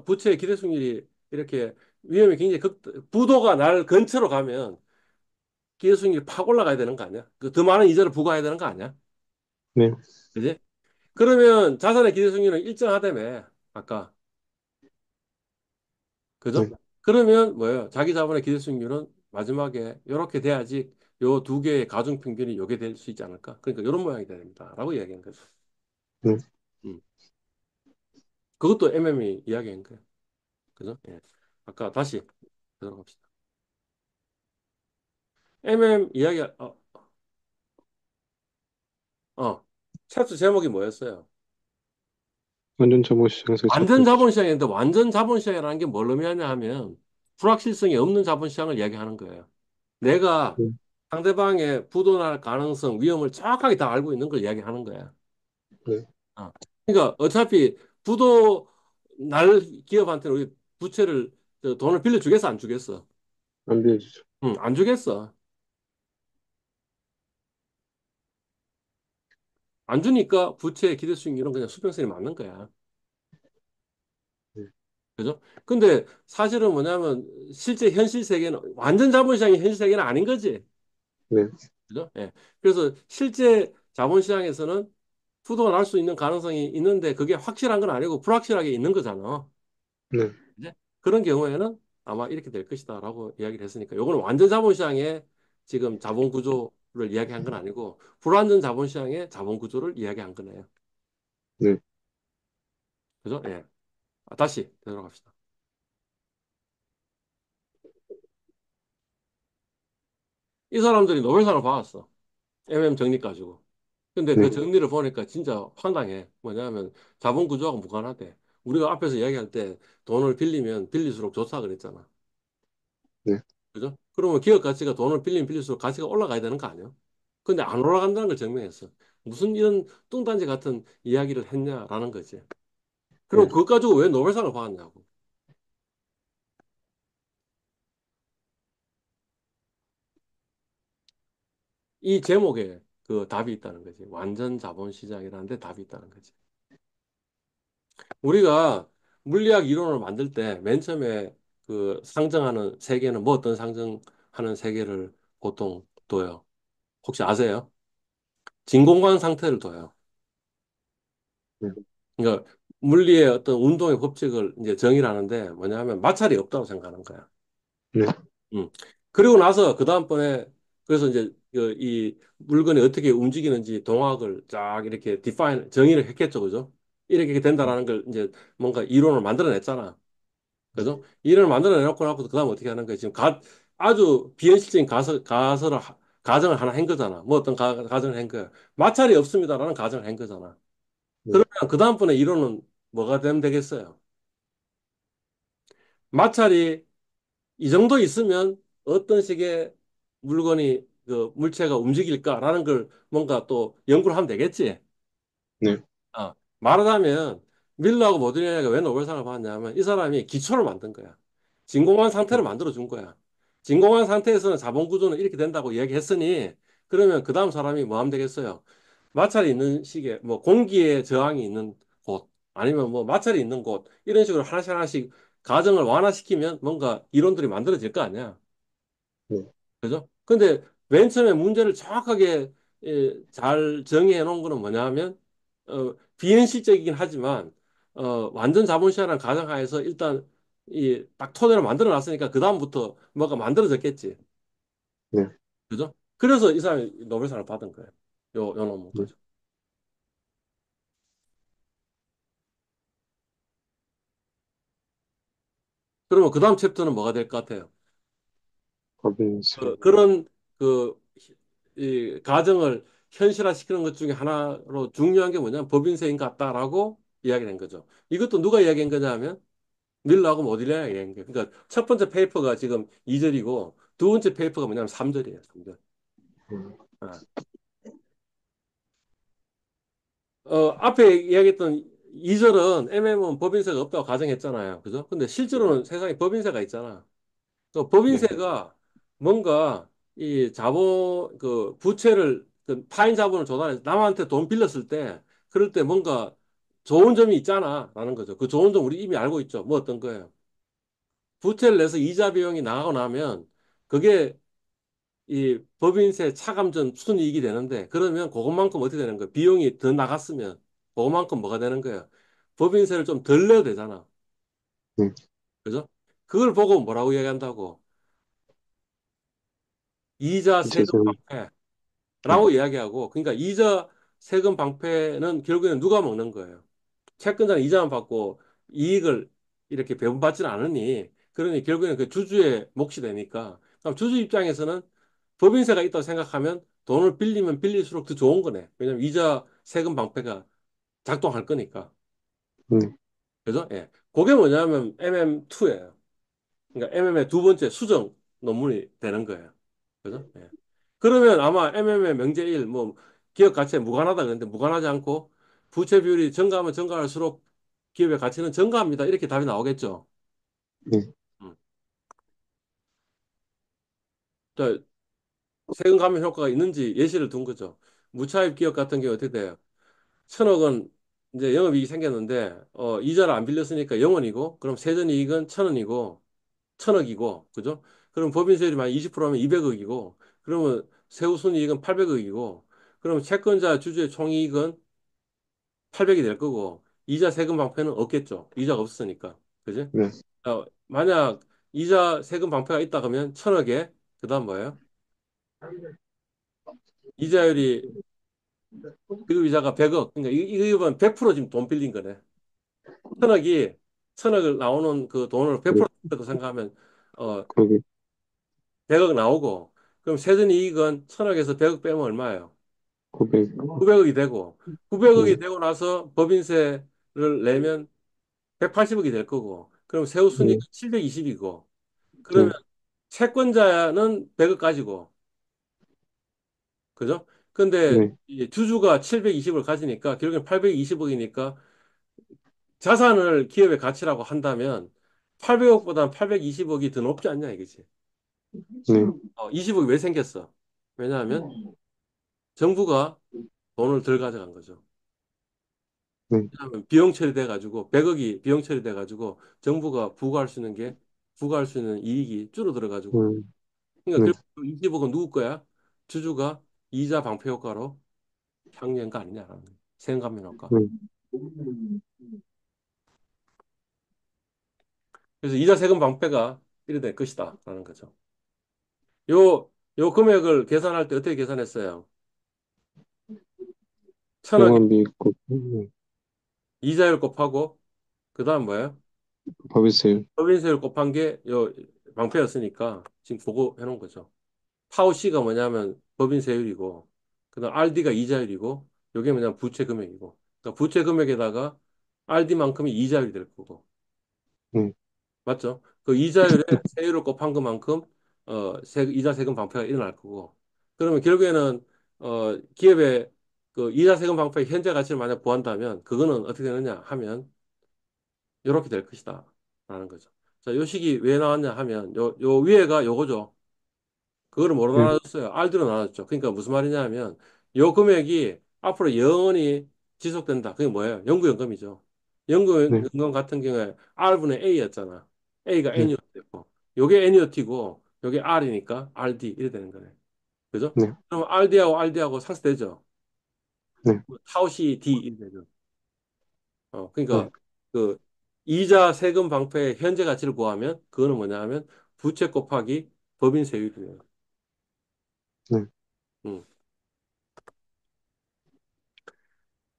부채의 기대수익률이 이렇게 위험이 굉장히 부도가 날 근처로 가면 기대수익률이 팍 올라가야 되는 거 아니야? 그 더 많은 이자를 부과해야 되는 거 아니야? 네, 그지? 그러면 자산의 기대 수익률은 일정하다며 아까 네, 그죠? 그러면 뭐예요? 자기 자본의 기대 수익률은 마지막에 이렇게 돼야지 요 두 개의 가중 평균이 요게 될 수 있지 않을까? 그러니까 이런 모양이 돼야 됩니다라고 이야기한 거죠. 네. 음. 그것도 MM이 이야기한 거예요. 그죠? 예. 아까 다시 들어갑시다. MM 이야기 어 챕터 제목이 뭐였어요? 완전 자본시장에서 완전 자본주의. 자본시장인데 완전 자본시장이라는 게 뭘 의미하냐 하면 불확실성이 없는 자본시장을 이야기하는 거예요. 내가 네. 상대방의 부도날 가능성, 위험을 정확하게 다 알고 있는 걸 이야기하는 거야. 네. 어. 그러니까 어차피 부도 날 기업한테는 우리 부채를 돈을 빌려주겠어, 안 주겠어? 안 비해주죠. 응, 안 주겠어. 안 주니까 부채 기대 수익률은 그냥 수평선이 맞는 거야. 네. 그죠? 근데 사실은 뭐냐면 실제 현실 세계는 완전 자본시장이 현실 세계는 아닌 거지. 네. 그죠? 예. 그래서 실제 자본시장에서는 부도가 날 수 있는 가능성이 있는데 그게 확실한 건 아니고 불확실하게 있는 거잖아. 네. 이제 그런 경우에는 아마 이렇게 될 것이다라고 이야기를 했으니까 요거는 완전 자본시장의 지금 자본 구조를 이야기한 건 아니고 불완전 자본시장의 자본 구조를 이야기한 거네요. 네. 그죠? 예. 다시 되돌아갑시다. 이 사람들이 노벨상을 받았어. MM 정리 가지고. 근데 그 네. 정리를 보니까 진짜 황당해. 뭐냐면 자본 구조하고 무관하대. 우리가 앞에서 이야기할 때 돈을 빌리면 빌릴수록 좋다 그랬잖아. 네. 그죠? 그러면 기업 가치가 돈을 빌리면 빌릴수록 가치가 올라가야 되는 거 아니야? 근데 안 올라간다는 걸 증명했어. 무슨 이런 뚱딴지 같은 이야기를 했냐라는 거지. 그럼 네. 그것 가지고 왜 노벨상을 받았냐고. 이 제목에 그 답이 있다는 거지. 완전 자본시장이라는 데 답이 있다는 거지. 우리가 물리학 이론을 만들 때 맨 처음에 그 상정하는 세계는 뭐 어떤 상정하는 세계를 보통 둬요? 혹시 아세요? 진공관 상태를 둬요. 네. 그러니까 물리의 어떤 운동의 법칙을 이제 정의를 하는데 뭐냐면 마찰이 없다고 생각하는 거야. 네. 음. 그리고 나서 그 다음번에 그래서 이제 그이 물건이 어떻게 움직이는지 동학을 쫙 이렇게 디파인 정의를 했겠죠, 그죠? 이렇게 된다라는 걸 이제 뭔가 이론을 만들어냈잖아. 그죠? 이론을 만들어내놓고 나고 그다음 어떻게 하는 거야? 지금 아주 비현실적인 가정을 하나 한 거잖아. 뭐 어떤 가정을 한 거야? 마찰이 없습니다라는 가정을 한 거잖아. 네. 그러면 그 다음번에 이론은 뭐가 되면 되겠어요? 마찰이 이 정도 있으면 어떤 식의 물건이 그 물체가 움직일까라는 걸 뭔가 또 연구를 하면 되겠지. 네. 말하자면 밀러하고 모듈리아가 왜 노벨상을 받았냐면 이 사람이 기초를 만든 거야. 진공한 상태를 만들어 준 거야. 진공한 상태에서는 자본 구조는 이렇게 된다고 이야기했으니 그러면 그 다음 사람이 뭐 하면 되겠어요? 마찰이 있는 시기에 뭐 공기의 저항이 있는 곳 아니면 뭐 마찰이 있는 곳 이런 식으로 하나씩 하나씩 가정을 완화시키면 뭔가 이론들이 만들어질 거 아니야. 네. 그죠? 근데 맨 처음에 문제를 정확하게 잘 정의해 놓은 거는 뭐냐 하면 비현실적이긴 하지만 완전 자본시장을 가정하에서 일단 이 딱 토대를 만들어 놨으니까 그다음부터 뭐가 만들어졌겠지. 네. 그죠? 그래서 이 사람이 노벨상을 받은 거예요. 요 논문 네. 가지고. 그러면 그다음 챕터는 뭐가 될 것 같아요? 법인세. 그런 그 이 가정을 현실화시키는 것 중에 하나로 중요한 게 뭐냐면 법인세인 것 같다라고 이야기된 거죠. 이것도 누가 이야기한 거냐 하면 밀러하고 모딜레가 이야기한 거예요. 그러니까 첫 번째 페이퍼가 지금 2절이고 두 번째 페이퍼가 뭐냐면 3절이에요. 3절. 음. 앞에 이야기했던 2절은 MM은 법인세가 없다고 가정했잖아요. 그죠? 근데 실제로는 세상에 법인세가 있잖아. 그 네. 법인세가 뭔가 이 자본 그 부채를 그 타인 자본을 조달해서 남한테 돈 빌렸을 때 그럴 때 뭔가 좋은 점이 있잖아라는 거죠. 그 좋은 점 우리 이미 알고 있죠. 뭐 어떤 거예요? 부채를 내서 이자 비용이 나가고 나면 그게 이 법인세 차감전 순이익이 되는데 그러면 그것만큼 어떻게 되는 거예요? 비용이 더 나갔으면 그것만큼 뭐가 되는 거예요? 법인세를 좀 덜 내도 되잖아. 네. 그죠? 그걸 보고 뭐라고 이야기한다고? 이자 세금 재산, 네, 방패라고 이야기하고, 그러니까 이자 세금 방패는 결국에는 누가 먹는 거예요? 채권자는 이자만 받고 이익을 이렇게 배분받지는 않으니, 그러니 결국에는 그 주주의 몫이 되니까. 그럼 주주 입장에서는 법인세가 있다고 생각하면 돈을 빌리면 빌릴수록 더 좋은 거네. 왜냐면 이자 세금 방패가 작동할 거니까. 네, 그죠? 예. 그게 뭐냐면 MM2예요. 그러니까 MM의 두 번째 수정 논문이 되는 거예요. 그죠? 예. 그러면 아마 MM의 명제 1, 뭐, 기업 가치에 무관하다 그랬는데 무관하지 않고 부채 비율이 증가하면 증가할수록 기업의 가치는 증가합니다. 이렇게 답이 나오겠죠. 네, 음. 자, 세금 감면 효과가 있는지 예시를 둔 거죠. 무차입 기업 같은 경우 어떻게 돼요? 1,000억 원 이제 영업이익이 생겼는데, 이자를 안 빌렸으니까 0원이고, 그럼 세전이익은 1,000원이고, 1,000억이고, 그죠? 그럼 법인세율이 만 20%하면 200억이고, 그러면 세후순이익은 800억이고, 그럼 채권자 주주의 총이익은 800이 될 거고, 이자 세금 방패는 없겠죠. 이자가 없으니까. 그지? 네, 만약 이자 세금 방패가 있다 그러면 1,000억에, 그 다음 뭐예요? 이자율이, 그 이자가 100억. 그러니까 이건 100% 지금 돈 빌린 거네. 1,000억이, 1,000억을 나오는 그 돈을 네, 100% 생각하면, 어, 거기, 100억 나오고, 그럼 세전이익은 1,000억에서 100억 빼면 얼마예요? 900, 900억이 되고, 900억이 네, 되고 나서 법인세를 내면 180억이 될 거고, 그럼 세후순위가 네, 720이고, 그러면 네, 채권자는 100억 가지고, 그죠? 근데 네, 이 주주가 720을 가지니까 결국엔 820억이니까 자산을 기업의 가치라고 한다면 800억보다 820억이 더 높지 않냐 이거지. 네, 20억이 왜 생겼어? 왜냐하면 정부가 돈을 덜 가져간 거죠. 네, 왜냐하면 비용 처리돼 가지고 100억이 비용 처리돼 가지고 정부가 부과할 수 있는 게 부과할 수 있는 이익이 줄어들어 가지고 그러니까 네, 결국 20억은 누구 거야? 주주가 이자 방패 효과로 향유한 거 아니냐라는 거예요. 세금 감면 효과. 네. 그래서 이자 세금 방패가 이래 될 것이다라는 거죠. 요 금액을 계산할 때 어떻게 계산했어요? 1,000억에 영업이 있고, 이자율 곱하고 그다음 뭐예요? 법인세, 법인세율 곱한 게 요 방패였으니까 지금 그거 해놓은 거죠. 타우 C가 뭐냐면 법인세율이고 그다음 RD가 이자율이고 요게 뭐냐면 부채 금액이고 그러니까 부채 금액에다가 RD만큼이 이자율이 될 거고 네, 맞죠? 그 이자율에 세율을 곱한 것만큼 이자 세금 방패가 일어날 거고 그러면 결국에는 기업의 그 이자 세금 방패의 현재 가치를 만약 구한다면 그거는 어떻게 되느냐 하면 이렇게 될 것이다 라는 거죠. 자, 요 식이 왜 나왔냐 하면 요 위에가 요거죠. 그거를 뭐로 네, 나눠줬어요? R대로 나눠줬죠. 그러니까 무슨 말이냐 하면 요 금액이 앞으로 영원히 지속된다. 그게 뭐예요? 연구연금이죠. 네, 연구연금 같은 경우에 R분의 A였잖아. A가 네, 애니어티고 요게 애니어티고 요게 R이니까 RD 이래 되는 거네. 그죠? 네, 그럼 RD하고 RD하고 상쇄되죠. 네, 타우시 D 이래 되죠. 그러니까 네, 그 이자 세금 방패의 현재 가치를 구하면 그거는 뭐냐 하면 부채 곱하기 법인세율이에요. 네. 음.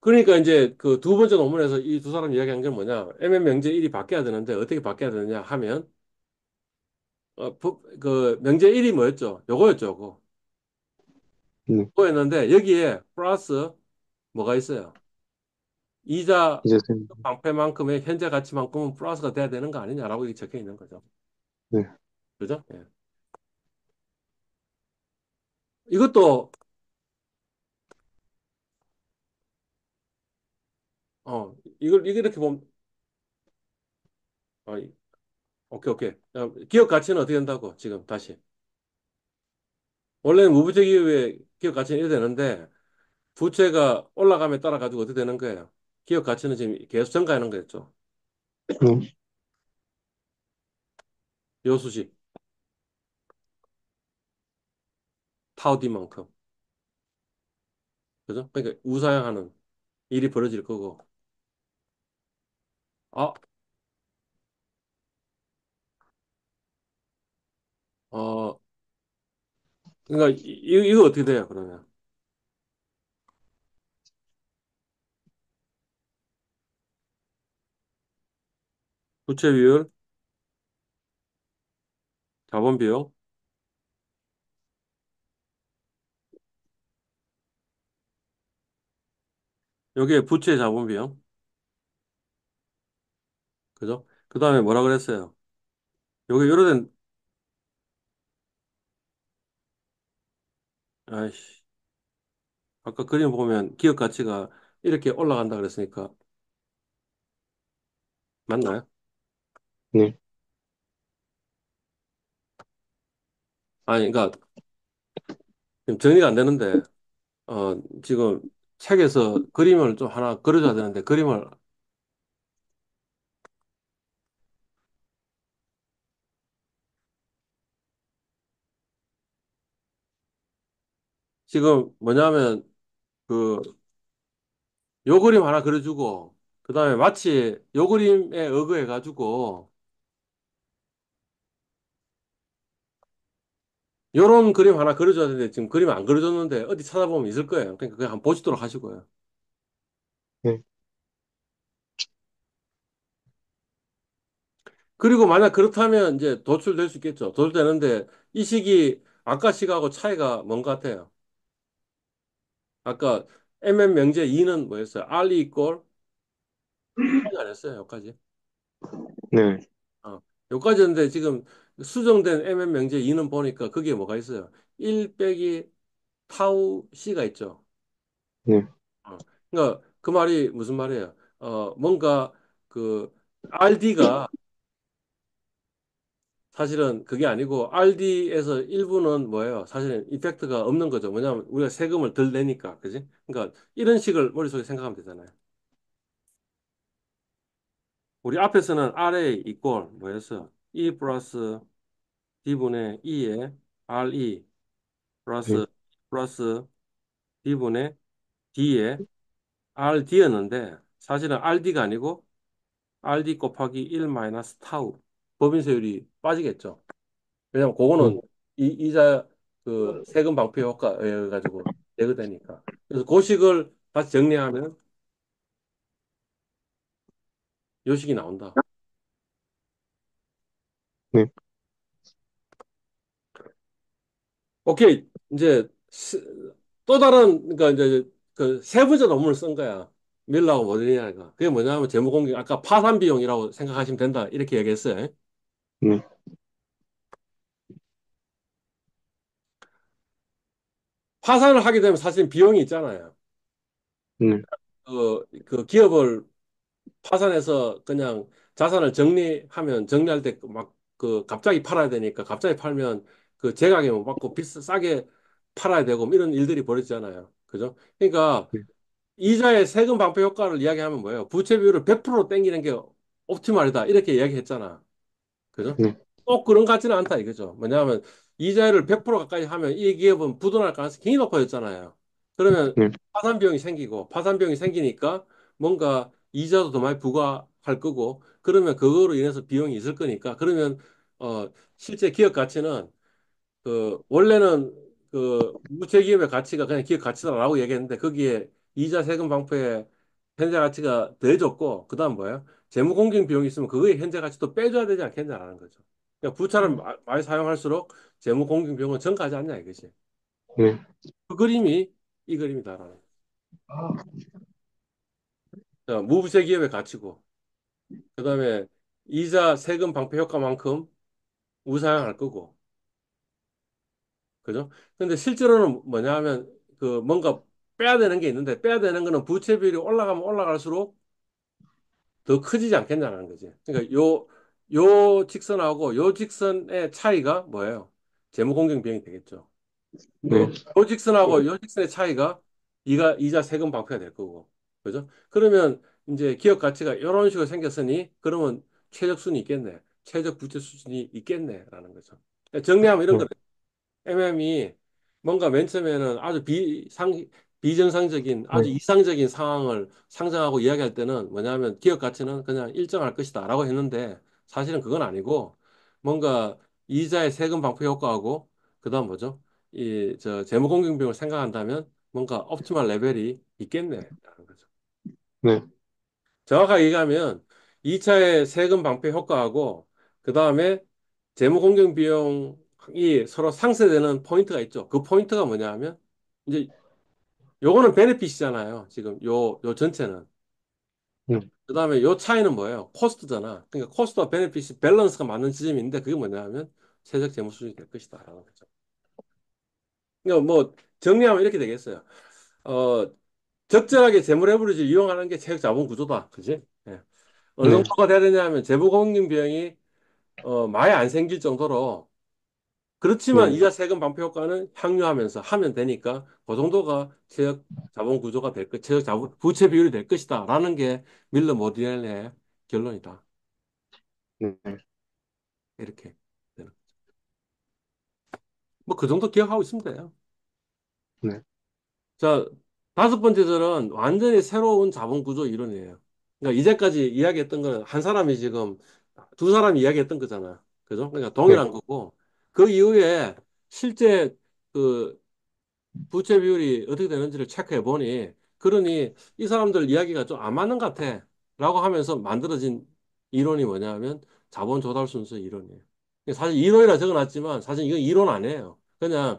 그러니까 이제 그 두 번째 논문에서 이 두 사람 이야기한 게 뭐냐? MM 명제 1이 바뀌어야 되는데 어떻게 바뀌어야 되느냐 하면 그 명제 1이 뭐였죠? 요거였죠, 요거. 네. 요거였는데 여기에 플러스 뭐가 있어요? 이자 이제 생, 방패만큼의 현재 가치만큼은 플러스가 돼야 되는 거 아니냐라고 이게 적혀 있는 거죠. 네, 그죠? 예. 이것도 이걸 이렇게 보면 어, 오케이 오케이. 기업 가치는 어떻게 된다고 지금 다시. 원래는 무부채 기업의 기업 가치는 이래 되는데 부채가 올라감에 따라 가지고 어떻게 되는 거예요? 기업 가치는 지금 계속 증가하는 거였죠. 네, 요 수식, 타우디만큼. 그죠? 그러니까 우상향하는 일이 벌어질 거고. 아, 어, 그러니까 이거 어떻게 돼요, 그러면? 부채 비율, 자본 비용, 여기에 부채 자본 비용, 그죠? 그 다음에 뭐라 그랬어요? 여기 요러 된, 아이씨, 아까 그림 보면 기업 가치가 이렇게 올라간다 그랬으니까, 맞나요? 네, 아니, 그러니까 지금 정리가 안 되는데, 지금 책에서 그림을 좀 하나 그려줘야 되는데, 그림을, 지금 뭐냐면, 그, 요 그림 하나 그려주고, 그 다음에 마치 요 그림에 의거해가지고, 요런 그림 하나 그려줘야 되는데, 지금 그림 안 그려줬는데, 어디 찾아보면 있을 거예요. 그러니까 그냥 한번 보시도록 하시고요. 네, 그리고 만약 그렇다면 이제 도출될 수 있겠죠. 도출되는데, 이 시기, 아까 시기하고 차이가 뭔 것 같아요? 아까 MM 명제 2는 뭐였어요? R 이꼴 여기까지 안 했어요. 여기까지. 네, 여기까지였는데 지금 수정된 MM 명제 2는 보니까 그게 뭐가 있어요? 1 빼기 타우 C가 있죠. 네, 그러니까 그 말이 무슨 말이에요? 뭔가 그 RD가 사실은 그게 아니고 RD에서 일부는 뭐예요? 사실은 이펙트가 없는 거죠. 뭐냐면 우리가 세금을 덜 내니까. 그지? 그러니까 이런 식을 머릿속에 생각하면 되잖아요. 우리 앞에서는 RA 이꼴 뭐였어? E 플러스 D분의 E에 RE 네, 플러스 D분의 D에 RD였는데 사실은 RD가 아니고 RD 곱하기 1 마이너스 타우 법인세율이 빠지겠죠. 왜냐면 네, 그거는 이자 그 세금 방패 효과에 의해 가지고 제거되니까. 그래서 그 식을 다시 정리하면 요 식이 나온다. 네, 오케이. 이제 또 다른 그러니까 이제 그 세 번째 논문을 쓴 거야. 밀라고 모델리냐가. 그게 뭐냐면 재무 공개 아까 파산 비용이라고 생각하시면 된다. 이렇게 얘기했어요. 네, 파산을 하게 되면 사실 비용이 있잖아요. 네, 그 기업을 파산해서 그냥 자산을 정리하면 정리할 때 막 그 갑자기 팔아야 되니까 갑자기 팔면 그 재가격을 못 받고 싸게 팔아야 되고 뭐 이런 일들이 벌어지잖아요. 그죠? 그러니까 네, 이자의 세금 방패 효과를 이야기하면 뭐예요? 부채 비율을 100% 땡기는 게 옵티멀이다. 이렇게 이야기했잖아. 그죠? 네, 꼭 그런 것 같지는 않다 이거죠. 뭐냐면 이자율을 100% 가까이 하면 이 기업은 부도날 가능성이 굉장히 높아졌잖아요. 그러면 네, 파산 비용이 생기고 파산 비용이 생기니까 뭔가 이자도 더 많이 부과할 거고 그러면 그거로 인해서 비용이 있을 거니까 그러면 실제 기업 가치는 그 원래는 그 무채 기업의 가치가 그냥 기업 가치다라고 얘기했는데 거기에 이자 세금 방패에 현재 가치가 더해졌고 그다음 뭐예요? 재무 공개 비용이 있으면 그거의 현재 가치도 빼줘야 되지 않겠냐라는 거죠. 그러니까 부채를 많이 사용할수록 재무 공개 비용은 증가하지 않냐 이것이. 네, 그 그림이 이 그림이다라는 거죠. 자, 무부채 기업의 가치고 그다음에 이자 세금 방패 효과만큼 우사양할 거고 그죠? 근데 실제로는 뭐냐 하면 그 뭔가 빼야 되는 게 있는데 빼야 되는 거는 부채 비율이 올라가면 올라갈수록 더 커지지 않겠냐는 거지. 그러니까 요 직선하고 요 직선의 차이가 뭐예요? 재무 공개 비용이 되겠죠. 네, 요 직선하고 요 직선의 차이가 이자 세금 방패가 될 거고. 그죠? 그러면 이제 기업 가치가 이런 식으로 생겼으니 그러면 최적 순이 있겠네. 최적 부채 수준이 있겠네라는 거죠. 정리하면 이런 네, 거예요. MM이 뭔가 맨 처음에는 아주 비정상적인, 아주 네, 이상적인 상황을 상정하고 이야기할 때는 뭐냐면 기업 가치는 그냥 일정할 것이다 라고 했는데 사실은 그건 아니고 뭔가 이자의 세금 방포 효과하고 그다음 뭐죠? 이 저 재무 공개 비용을 생각한다면 뭔가 옵티멀 레벨이 있겠네라는 거죠. 네, 정확하게 얘기하면 2차의 세금 방패 효과하고 그 다음에 재무 공개 비용이 서로 상쇄되는 포인트가 있죠. 그 포인트가 뭐냐 하면 이제 요거는 베네핏이잖아요. 지금 요 전체는. 네, 그 다음에 요 차이는 뭐예요? 코스트잖아. 그러니까 코스트와 베네핏이 밸런스가 맞는 지점이 있는데 그게 뭐냐 하면 최적 재무 수준이 될 것이다라는 거죠. 그러니까 뭐 정리하면 이렇게 되겠어요. 어, 적절하게 재무 레버리지를 이용하는 게 최적 자본 구조다. 그지? 예. 어느 네, 정도가 돼야 되냐면 재무 공개 비용이 마에 안 생길 정도로 그렇지만 네, 이자 세금 방패 효과는 향유하면서 하면 되니까 그 정도가 최적 자본 구조가 될 것, 최적 자본 부채 비율이 될 것이다라는 게 밀러 모디렐리의 결론이다. 네, 네, 이렇게 되는. 뭐 그 정도 기억하고 있으면 돼요. 네, 자, 다섯 번째들은 완전히 새로운 자본 구조 이론이에요. 그러니까 이제까지 이야기했던 거는 한 사람이 지금 두 사람이 이야기했던 거잖아. 그죠? 그러니까 네, 동일한 거고 그 이후에 실제 그 부채 비율이 어떻게 되는지를 체크해 보니, 그러니 이 사람들 이야기가 좀 안 맞는 것 같아. 라고 하면서 만들어진 이론이 뭐냐면 자본 조달 순수 이론이에요. 사실 이론이라 적어놨지만 사실 이건 이론 아니에요. 그냥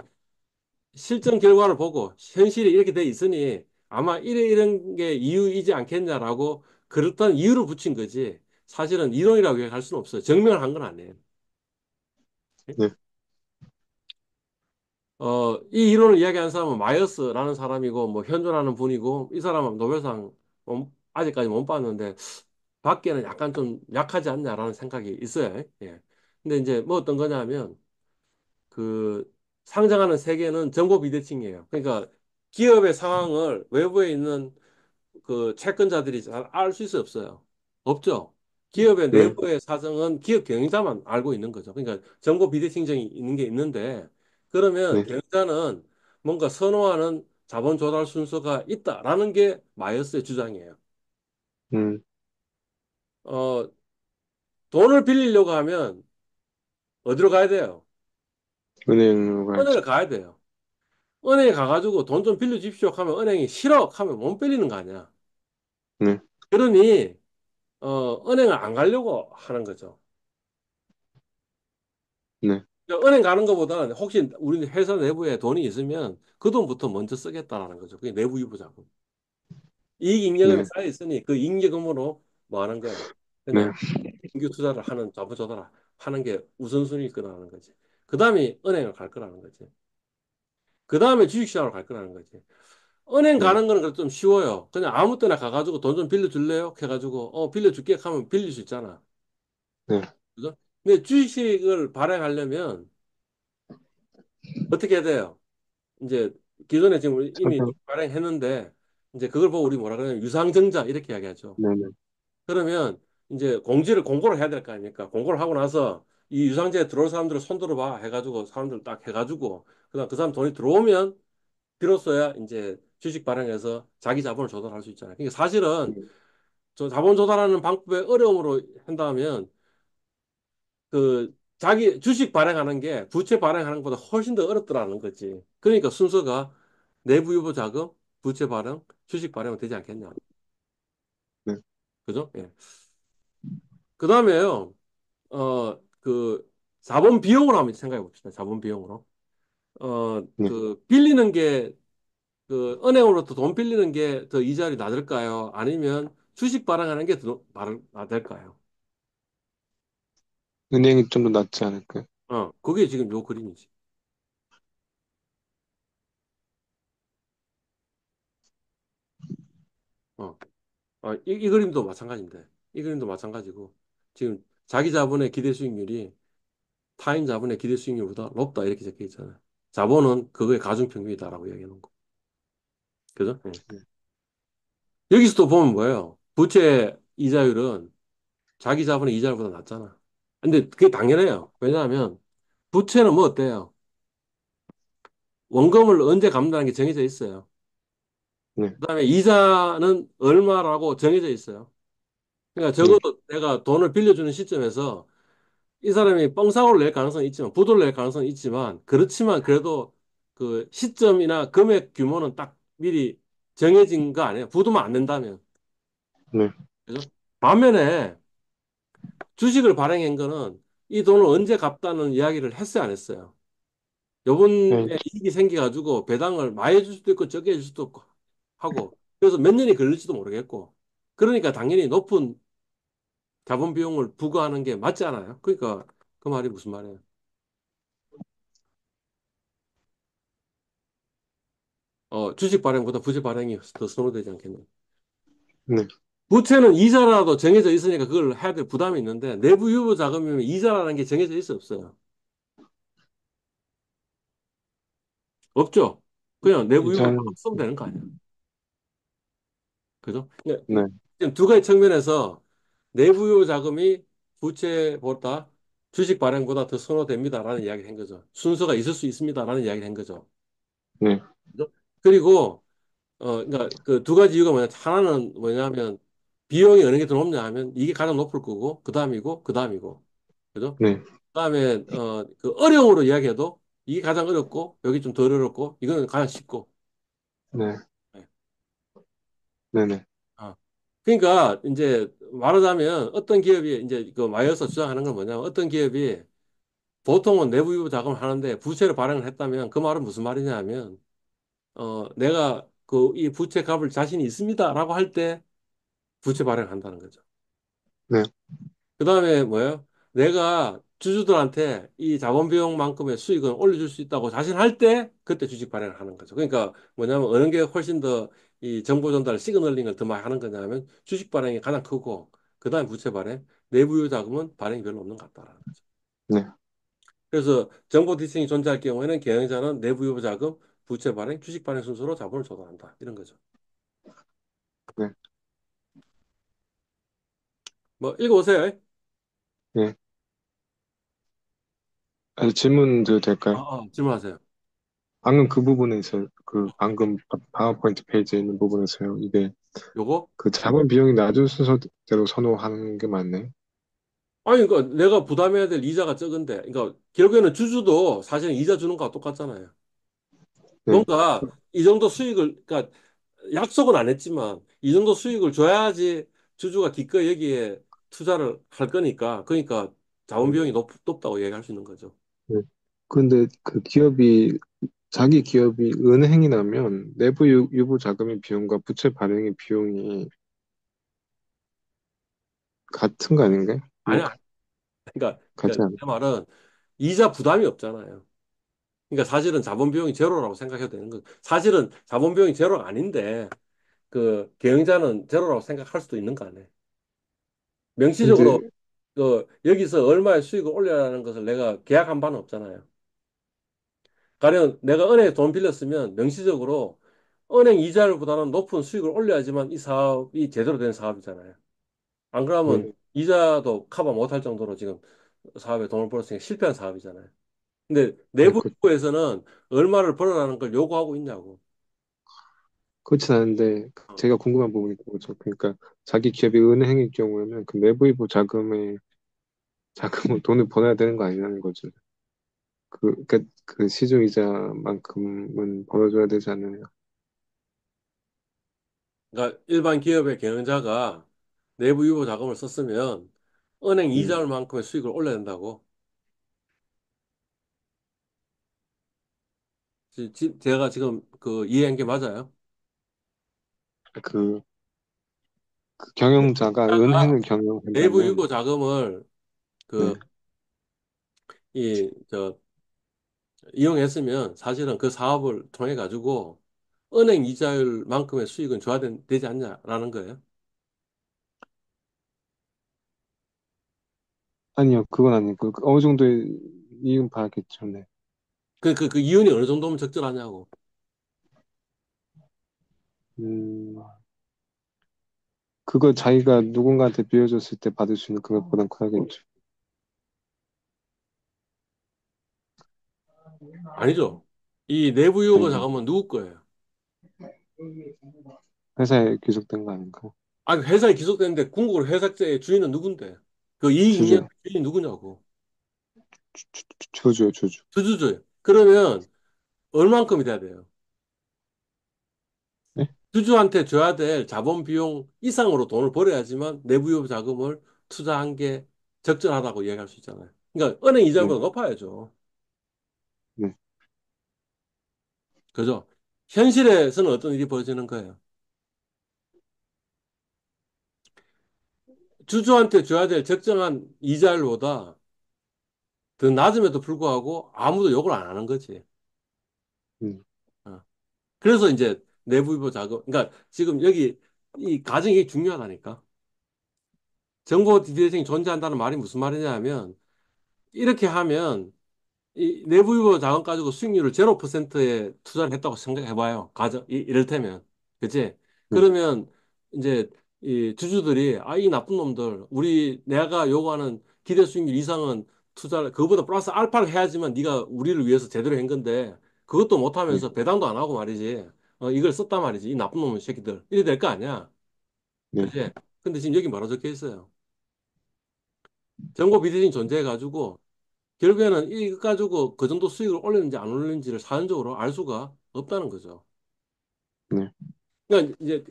실전 결과를 보고 현실이 이렇게 돼 있으니 아마 이런 게 이유이지 않겠냐라고 그렇다는 이유를 붙인 거지. 사실은 이론이라고 얘기할 수는 없어요. 증명을 한 건 아니에요. 네, 이 이론을 이야기한 사람은 마이어스라는 사람이고, 뭐, 현존하는 분이고, 이 사람은 노벨상 아직까지 못 받는데, 받기에는 약간 좀 약하지 않냐라는 생각이 있어요. 예. 근데 이제 뭐 어떤 거냐면, 그, 상장하는 세계는 정보 비대칭이에요. 그러니까 기업의 상황을 외부에 있는 그 채권자들이 잘 알 수 있어요, 없어요? 없죠. 기업의 네, 내부의 사정은 기업 경영자만 알고 있는 거죠. 그러니까 정보 비대칭성이 있는 게 있는데 그러면 네, 경영자는 뭔가 선호하는 자본 조달 순서가 있다라는 게 마이어스의 주장이에요. 음, 어, 돈을 빌리려고 하면 어디로 가야 돼요? 은행으로 가야죠. 은행을 가야 돼요. 은행에 가가지고 돈 좀 빌려주십시오 하면 은행이 싫어 하면 못 빌리는 거 아니야. 네, 그러니 은행을 안 가려고 하는 거죠. 네, 그러니까 은행 가는 것보다는 혹시 우리 회사 내부에 돈이 있으면 그 돈부터 먼저 쓰겠다라는 거죠. 그게 내부 유보 자금. 이익 잉여금이 네, 쌓여 있으니 그 잉여금으로 뭐 하는 거예요? 네, 그냥 신규 투자를 하는 자본 조달을 하는 게 우선순위일 거라는 거지. 그 다음에 은행을 갈 거라는 거지. 그 다음에 주식시장으로 갈 거라는 거지. 은행 네, 가는 거는 그래도 좀 쉬워요. 그냥 아무 때나 가가지고 돈 좀 빌려줄래요? 해가지고 빌려줄게 하면 빌릴 수 있잖아. 네, 그죠? 근데 주식을 발행하려면 어떻게 해야 돼요? 이제 기존에 지금 이미 상장, 발행했는데 이제 그걸 보고 우리 뭐라 그러냐면 유상증자 이렇게 이야기하죠. 네, 네, 그러면 이제 공고를 해야 될 거 아닙니까? 공고를 하고 나서 이 유상증에 들어올 사람들을 손들어 봐 해가지고 사람들 딱 해가지고 그다음 그 사람 돈이 들어오면 비로소야 이제 주식 발행해서 자기 자본을 조달할 수 있잖아요. 그러니까 사실은 네, 저 자본 조달하는 방법의 어려움으로 한다면 그 자기 주식 발행하는 게 부채 발행하는 것보다 훨씬 더 어렵더라는 거지. 그러니까 순서가 내부 유보 자금, 부채 발행, 주식 발행은 되지 않겠냐. 네, 그죠? 예. 그 다음에요, 그 자본 비용으로 한번 생각해 봅시다. 자본 비용으로. 네. 빌리는 게, 그 은행으로부터 돈 빌리는 게 더 이자율이 낮을까요? 아니면 주식 발행하는 게 더 낮을까요? 은행이 좀 더 낫지 않을까요? 그게 지금 요 그림이지. 어. 이 그림도 마찬가지인데. 이 그림도 마찬가지고. 지금 자기 자본의 기대 수익률이 타인 자본의 기대 수익률보다 높다 이렇게 적혀 있잖아요. 자본은 그거의 가중평균이다라고 이야기해 놓은 거. 그죠? 예. 네, 여기서 또 보면 뭐예요? 부채 이자율은 자기 자본의 이자율보다 낮잖아. 근데 그게 당연해요. 왜냐하면 부채는 뭐 어때요? 원금을 언제 갚는다는 게 정해져 있어요. 네, 그다음에 이자는 얼마라고 정해져 있어요. 그러니까 네, 적어도 내가 돈을 빌려주는 시점에서 이 사람이 뻥사고를 낼 가능성이 있지만, 부도를 낼 가능성이 있지만, 그렇지만 그래도 그 시점이나 금액 규모는 딱 미리 정해진 거 아니에요. 부도만 안 낸다면. 네, 그죠? 반면에 주식을 발행한 거는 이 돈을 언제 갚다는 이야기를 했어요, 안 했어요? 네, 요번에 이익이 생겨가지고 배당을 많이 해줄 수도 있고 적게 해줄 수도 있고 하고 그래서 몇 년이 걸릴지도 모르겠고 그러니까 당연히 높은 자본 비용을 부과하는 게 맞지 않아요? 그러니까 그 말이 무슨 말이에요? 주식 발행보다 부채 발행이 더 선호되지 않겠냐? 네. 부채는 이자라도 정해져 있으니까 그걸 해야 될 부담이 있는데 내부 유보 자금이면 이자라는 게 정해져 있어 없어요? 없죠? 그냥 내부 유보 자금 이자는, 쓰면 되는 거 아니야? 그죠? 그러니까 네, 지금 두 가지 측면에서 내부 유보 자금이 부채보다 주식 발행보다 더 선호됩니다라는 이야기를 한 거죠. 순서가 있을 수 있습니다라는 이야기를 한 거죠. 네, 그죠? 그리고 그러니까 그 두 가지 이유가 뭐냐? 하나는 뭐냐면 비용이 어느 게 더 높냐 하면 이게 가장 높을 거고 그 다음이고 그 다음이고 그죠? 네, 그다음에 그 어려움으로 이야기해도 이게 가장 어렵고 여기 좀 덜 어렵고 이거는 가장 쉽고 네, 네. 네, 네, 아. 그러니까 이제 말하자면 어떤 기업이 이제 그 마이어서 주장하는 건 뭐냐면 어떤 기업이 보통은 내부 유보 자금을 하는데 부채를 발행을 했다면 그 말은 무슨 말이냐 하면 내가 그 이 부채 갚을 자신이 있습니다라고 할 때 부채 발행한다는 거죠. 네, 그다음에 뭐예요? 내가 주주들한테 이 자본 비용만큼의 수익을 올려줄 수 있다고 자신할 때 그때 주식 발행을 하는 거죠. 그러니까 뭐냐면 어느 게 훨씬 더 이 정보 전달 시그널링을 더 많이 하는 거냐면 주식 발행이 가장 크고 그다음에 부채 발행, 내부유 자금은 발행이 별로 없는 것 같다라는 거죠. 네, 그래서 정보 디스팅이 존재할 경우에는 경영자는 내부유 자금, 부채 발행, 주식 발행 순서로 자본을 조달한다. 이런 거죠. 네, 뭐 읽어보세요. 네. 아니, 질문 드려도 될까요? 질문하세요. 방금 그 부분에서, 그 방금 파워포인트 페이지에 있는 부분에서요. 이게 요거? 그 자본 비용이 낮은 순서대로 선호하는 게 맞네. 아니, 그러니까 내가 부담해야 될 이자가 적은데, 그러니까 결국에는 주주도 사실은 이자 주는 거와 똑같잖아요. 네, 뭔가 이 정도 수익을, 그러니까 약속은 안 했지만 이 정도 수익을 줘야지 주주가 기꺼이 여기에 투자를 할 거니까, 그러니까 자본 비용이 높다고 얘기할 수 있는 거죠. 네. 근데 그 기업이, 자기 기업이 은행이라면 내부 유보 자금의 비용과 부채 발행의 비용이 같은 거 아닌가요? 뭐, 아니야. 같지 그러니까 않아요? 내 말은 이자 부담이 없잖아요. 그러니까 사실은 자본 비용이 제로라고 생각해도 되는 거죠. 사실은 자본 비용이 제로가 아닌데 그 경영자는 제로라고 생각할 수도 있는 거 아니에요. 명시적으로 근데, 여기서 얼마의 수익을 올려라는 것을 내가 계약한 바는 없잖아요. 가령 내가 은행에 돈 빌렸으면 명시적으로 은행 이자율보다는 높은 수익을 올려야지만 이 사업이 제대로 된 사업이잖아요. 안 그러면 네, 이자도 커버 못할 정도로 지금 사업에 돈을 벌었으니까 실패한 사업이잖아요. 근데 네, 내부에서는 얼마를 벌어라는 걸 요구하고 있냐고. 그렇진 않은데, 어. 제가 궁금한 부분이 그거죠. 그러니까, 자기 기업이 은행일 경우에는 그 내부 유보 자금을 돈을 벌어야 되는 거 아니냐는 거죠. 그 시중 이자만큼은 벌어줘야 되지 않느냐. 그러니까 일반 기업의 경영자가 내부 유보 자금을 썼으면 은행 음, 이자율만큼의 수익을 올려야 된다고. 제가 지금 그 이해한 게 맞아요? 그, 그 경영자가 자가 은행을 내부 경영한다면, 유보 자금을 그, 네. 이용했으면 사실은 그 사업을 통해 가지고 은행 이자율만큼의 수익은 줘야 되지 않냐라는 거예요. 아니요, 그건 아니고, 그 어느 정도의 이익은 봐야겠죠, 네. 그 이윤이 어느 정도면 적절하냐고. 음, 그거 자기가 누군가한테 빌려줬을 때 받을 수 있는 금액보단 커야겠죠. 아니죠. 이 내부 유보 아닌가? 자금은 누구 거예요? 회사에 귀속된 거 아닌가? 아니, 회사에 기속되는데 궁극으로 회사의 주인은 누군데? 그 이익 잉여 주주. 주인이 누구냐고. 주주요, 주주. 주주줘요. 그러면 얼만큼이 돼야 돼요? 네? 주주한테 줘야 될 자본 비용 이상으로 돈을 벌어야지만 내부유보 자금을 투자한 게 적절하다고 이야기할 수 있잖아요. 그러니까 은행 네, 이자보다 높아야죠. 네, 그죠? 현실에서는 어떤 일이 벌어지는 거예요? 주주한테 줘야 될 적정한 이자율보다 더 낮음에도 불구하고 아무도 욕을 안 하는 거지. 네, 어. 그래서 이제 내부유보 자금, 그러니까 지금 여기 이 가정이 중요하다니까. 정보 디테일이 존재한다는 말이 무슨 말이냐면 이렇게 하면 이 내부유보 자금 가지고 수익률을 0%에 투자를 했다고 생각해봐요. 이를테면. 그치? 네, 그러면 이제 이 주주들이 아, 이 나쁜 놈들, 내가 요구하는 기대 수익률 이상은 투자를, 그거보다 플러스 알파를 해야지만 네가 우리를 위해서 제대로 한 건데 그것도 네, 못하면서 배당도 안 하고 말이지. 이걸 썼단 말이지. 이 나쁜 놈의 새끼들. 이래 될 거 아니야. 네, 그치? 근데 지금 여기 뭐라 적혀 있어요? 정보 비대칭 존재해가지고 결국에는 이거 가지고 그 정도 수익을 올렸는지 안 올렸는지를 사전적으로 알 수가 없다는 거죠. 네, 그러니까 이제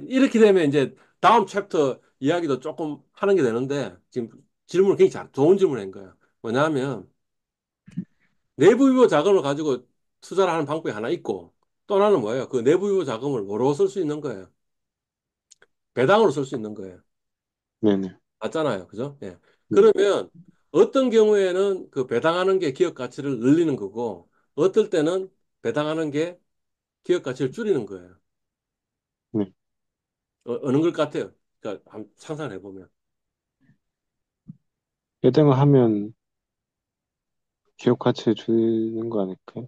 이렇게 되면 이제 다음 챕터 이야기도 조금 하는 게 되는데 지금 질문을 굉장히 좋은 질문을 한 거야. 뭐냐면 내부 유보 자금을 가지고 투자를 하는 방법이 하나 있고 또 하나는 뭐예요? 그 내부 유보 자금을 뭐로 쓸 수 있는 거예요? 배당으로 쓸 수 있는 거예요. 네, 네, 맞잖아요. 그죠? 예. 네, 그러면 어떤 경우에는 그 배당하는 게 기업 가치를 늘리는 거고 어떨 때는 배당하는 게 기업 가치를 줄이는 거예요. 네. 어느 걸 같아요? 그러니까 한번 상상해 보면. 배당을 하면 기업 가치를 줄이는 거 아닐까요?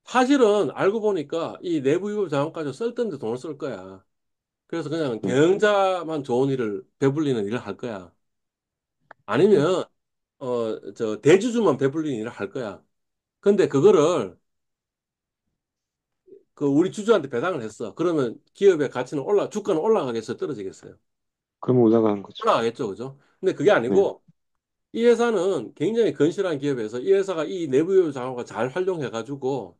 사실은 알고 보니까 이 내부 유급 자원까지 쓸 때인데 돈을 쓸 거야. 그래서 그냥 네, 경영자만 좋은 일을 배불리는 일을 할 거야. 네, 아니면 저 대주주만 배불리는 일을 할 거야. 근데 그거를 그 우리 주주한테 배당을 했어. 그러면 기업의 가치는 주가는 올라가겠어요? 떨어지겠어요? 그러면 올라가는 거죠. 올라가겠죠, 그죠? 근데 그게 네, 아니고 이 회사는 굉장히 건실한 기업에서 이 회사가 이 내부 유급 자원을 잘 활용해가지고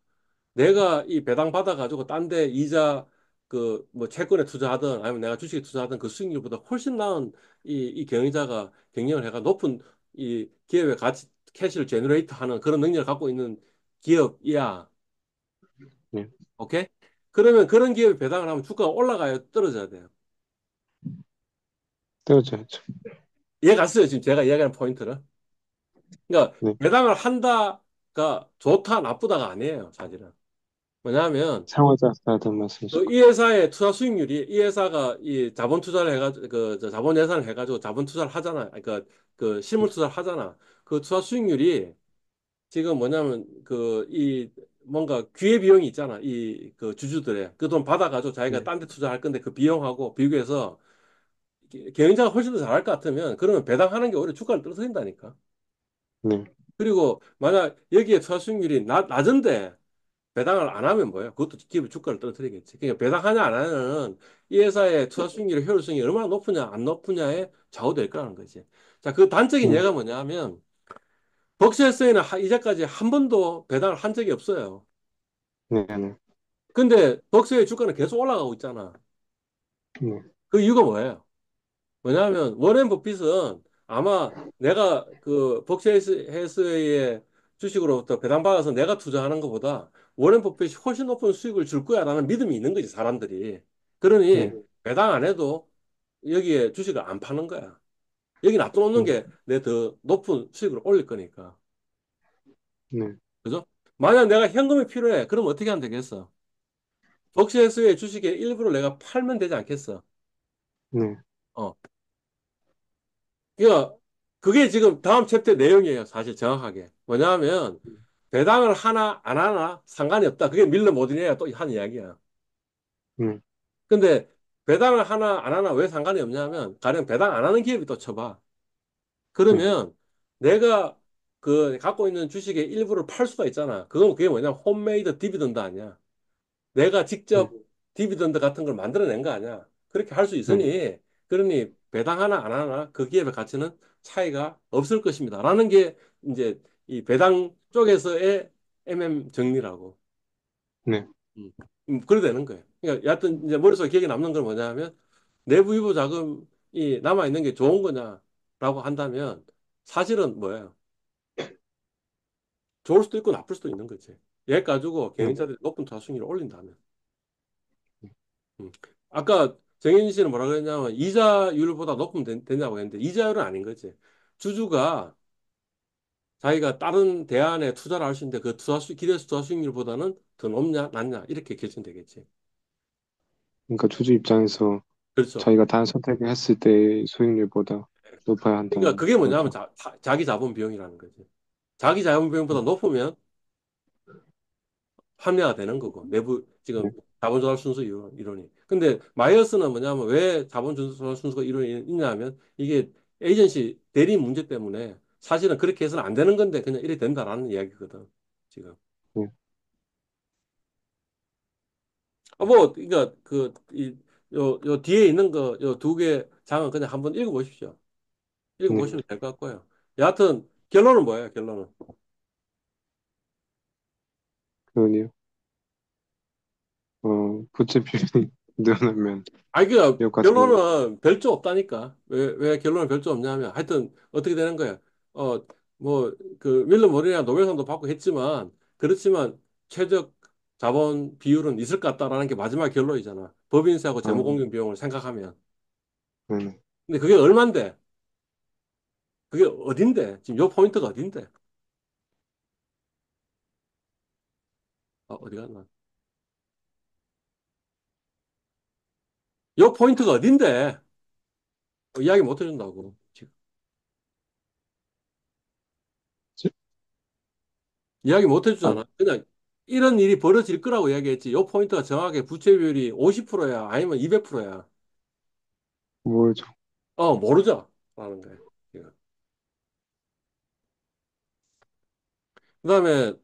내가 이 배당 받아가지고 딴데 이자 그 뭐 채권에 투자하든 아니면 내가 주식에 투자하든 그 수익률보다 훨씬 나은 이 경영자가 경영을 해가 높은 이 기업의 가치 캐시를 제너레이트 하는 그런 능력을 갖고 있는 기업이야. 네. 오케이? 그러면 그런 기업에 배당을 하면 주가가 올라가요, 떨어져야 돼요. 떼어져야죠. 이해 갔어요, 지금 제가 이야기하는 포인트를. 그러니까 네. 배당을 한다가 좋다, 나쁘다가 아니에요, 사실은. 뭐냐면 상호작용하던 말씀이시고. 이 회사의 투자 수익률이 이 회사가 이 자본 투자를 해가지고 저 자본 예산을 해가지고 자본 투자를 하잖아. 그러니까 그 실물 투자를 하잖아. 그 투자 수익률이 지금 뭐냐면 그 이 뭔가 기회 비용이 있잖아. 이 그 주주들의 그 돈 받아가지고 자기가 네, 딴 데 투자할 건데 그 비용하고 비교해서 경영자가 훨씬 더 잘할 것 같으면 그러면 배당하는 게 오히려 주가를 떨어뜨린다니까. 네, 그리고 만약 여기에 투자 수익률이 낮은데 배당을 안 하면 뭐예요? 그것도 기업 주가를 떨어뜨리겠지. 그러니까 배당하냐 안 하냐는 이 회사의 투자 수익률의 효율성이 얼마나 높으냐 안 높으냐에 좌우될 거라는 거지. 자, 그 단적인 네, 예가 뭐냐면 벅시에서는 이제까지 한 번도 배당을 한 적이 없어요. 네, 네, 근데 벅스의 주가는 계속 올라가고 있잖아. 네, 그 이유가 뭐예요? 뭐냐면 워렌 버핏은 아마 내가 그 벅시헤스의 주식으로부터 배당받아서 내가 투자하는 것보다 워렌 버핏이 훨씬 높은 수익을 줄 거야라는 믿음이 있는 거지 사람들이. 그러니 네, 배당 안 해도 여기에 주식을 안 파는 거야. 여기 놔둬놓는 네, 게 내 더 높은 수익을 올릴 거니까. 네, 그죠? 만약 내가 현금이 필요해. 그럼 어떻게 하면 되겠어? 벅시헤스의 주식의 일부를 내가 팔면 되지 않겠어? 네, 어. 그러니까 그게 지금 다음 챕터 내용이에요. 사실 정확하게. 뭐냐면 배당을 하나 안 하나 상관이 없다. 그게 밀러 모디네가 또 한 이야기야. 네, 근데 배당을 하나 안 하나 왜 상관이 없냐면 가령 배당 안 하는 기업이 또 쳐봐. 네, 그러면 내가 그 갖고 있는 주식의 일부를 팔 수가 있잖아. 그게 뭐냐면 홈메이드 디비던드 아니야. 내가 네, 직접 디비던드 같은 걸 만들어낸 거 아니야. 그렇게 할 수 네, 있으니 그러니 배당 하나 안 하나 그 기업의 가치는 차이가 없을 것입니다. 라는 게 이제 이 배당 쪽에서의 정리라고. 네. 음, 그래 되는 거예요. 그러니까 여하튼 이제 머릿속에 기억에 남는 건 뭐냐면 내부 유보 자금이 남아 있는 게 좋은 거냐라고 한다면 사실은 뭐예요? 좋을 수도 있고 나쁠 수도 있는 거지. 얘 가지고 네. 개인차들이 높은 투자 수익률을 올린다면. 음. 아까 정현진 씨는 뭐라 그랬냐면 이자율보다 높으면 되냐고 했는데 이자율은 아닌 거지. 주주가 자기가 다른 대안에 투자를 할 수 있는데 그 기대 투자 수익률보다는 더 높냐 낮냐 이렇게 결정되겠지. 그러니까 주주 입장에서 그렇죠. 자기가 다른 선택을 했을 때 수익률보다 높아야 그러니까 한다는 그게 뭐냐면 거죠. 자기 자본 비용이라는 거지. 자기 자본 비용보다 높으면 판매가 되는 거고 내부 지금 네. 자본 조달 순수 이론이. 근데 마이어스는 뭐냐면 왜 자본 조달 순수가 이론이 있냐면 이게 에이전시 대리 문제 때문에 사실은 그렇게 해서는 안 되는 건데 그냥 이래 된다라는 이야기거든. 지금. 네. 뭐 그러니까 요 뒤에 있는 거 요 두 개 장은 그냥 한번 읽어보십시오. 네. 읽어보시면 될 것 같고요. 여하튼 결론은 뭐예요? 결론은. 그러네요. 부채 비율이 늘어나면 아니, 그 기업가치가 결론은 별조 없다니까. 왜 결론은 별조 없냐면, 하여튼, 어떻게 되는 거야. 어, 뭐, 그, 밀러 모리나 노벨상도 받고 했지만, 그렇지만, 최적 자본 비율은 있을 것 같다라는 게 마지막 결론이잖아. 법인세하고 아, 재무공정 비용을 생각하면. 네네. 근데 그게 얼만데? 그게 어딘데? 지금 요 포인트가 어딘데? 어디 갔나? 요 포인트가 어딘데? 이야기 못 해준다고. 지금. 이야기 못 아, 해주잖아. 그냥 이런 일이 벌어질 거라고 이야기했지. 요 포인트가 정확하게 부채 비율이 50%야. 아니면 200%야. 뭐죠? 모르죠. 라는 거야. 지금. 그다음에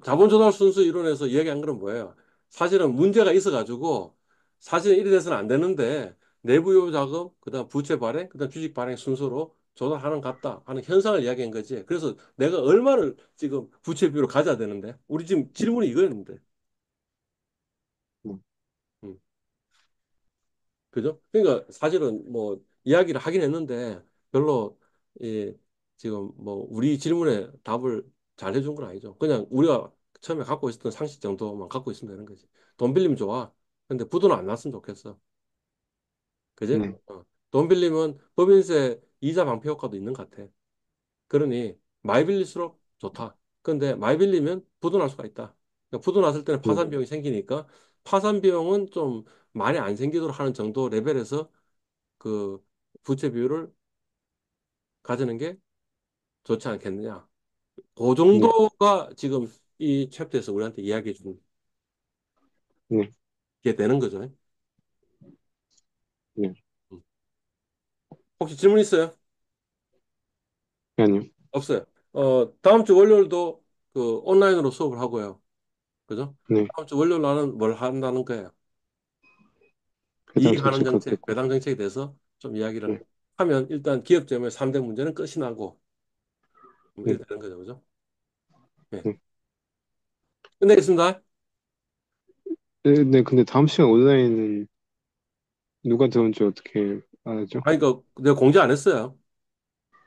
자본 조달 순수 이론에서 이야기한 건 뭐예요? 사실은 문제가 있어가지고 사실은 이래 돼서는 안 되는데 내부유 자금, 그다음 부채 발행, 그다음 주식 발행 순서로 조달하는 것 같다 하는 현상을 이야기한 거지. 그래서 내가 얼마를 지금 부채 비율을 가져야 되는데 우리 지금 질문이 이거였는데. 네. 음. 그죠? 그러니까 사실은 뭐 이야기를 하긴 했는데 별로 예, 지금 뭐 우리 질문에 답을 잘 해준 건 아니죠. 그냥 우리가 처음에 갖고 있었던 상식 정도만 갖고 있으면 되는 거지. 돈 빌리면 좋아. 근데 부도는 안 났으면 좋겠어. 그지? 네. 돈 빌리면 법인세 이자 방패 효과도 있는 것 같아. 그러니 많이 빌릴수록 좋다. 근데 많이 빌리면 부도 날 수가 있다. 그러니까 부도 났을 때는 네. 파산 비용이 생기니까 파산 비용은 좀 많이 안 생기도록 하는 정도 레벨에서 그 부채 비율을 가지는 게 좋지 않겠느냐. 그 네. 정도가 지금 이 챕터에서 우리한테 이야기해 준 네. 게 되는 거죠. 네. 음. 혹시 질문 있어요? 아니요. 없어요. 다음 주 월요일도 그 온라인으로 수업을 하고요. 그죠? 네. 다음 주 월요일 날은 뭘 한다는 거예요. 배당 이익하는 정책 정책, 어떻고. 배당 정책에 대해서 좀 이야기를 네. 하면 일단 기업점의 3대 문제는 끝이 나고 뭐 네. 이렇게 되는 거죠. 그죠? 네. 네. 끝내겠습니다. 네. 네. 근데 다음 시간 온라인은 누가 들어온지 어떻게 알죠? 아니, 그, 내가 공지 안 했어요.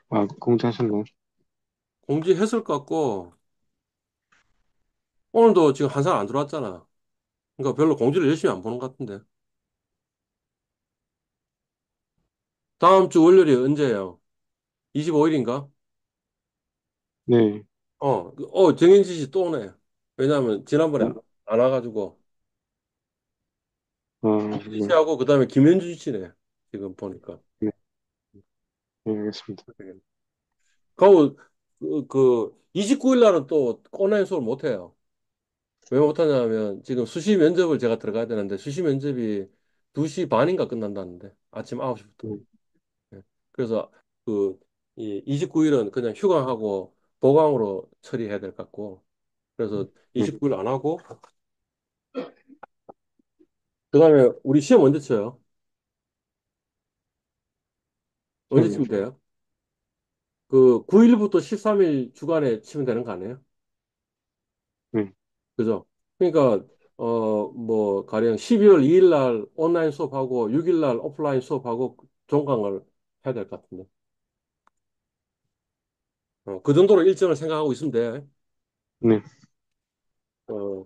아, 공지하셨나요? 공지했을 것 같고, 오늘도 지금 한 사람 안 들어왔잖아. 그러니까 별로 공지를 열심히 안 보는 것 같은데. 다음 주 월요일이 언제예요? 25일인가? 네. 정인지 씨 또 오네. 왜냐하면 지난번에 어, 안 와가지고. 아, 정인지 네. 씨하고 그다음에 김현주 씨네. 지금 보니까. 네. 네, 알겠습니다. 그 29일 날은 또 온라인 수업을 못 해요. 왜 못하냐면 지금 수시 면접을 제가 들어가야 되는데 수시 면접이 2시 반인가 끝난다는데 아침 9시부터. 네. 그래서 그, 이 29일은 그냥 휴강하고 보강으로 처리해야 될 것 같고. 그래서 네. 29일 안 하고, 그 다음에 우리 시험 언제 쳐요? 언제쯤 돼요? 그 9일부터 13일 주간에 치면 되는 거 아니에요? 네, 그죠? 그러니까 뭐 가령 12월 2일 날 온라인 수업하고 6일 날 오프라인 수업하고 종강을 해야 될 것 같은데. 그 정도로 일정을 생각하고 있으면 돼. 네, 어,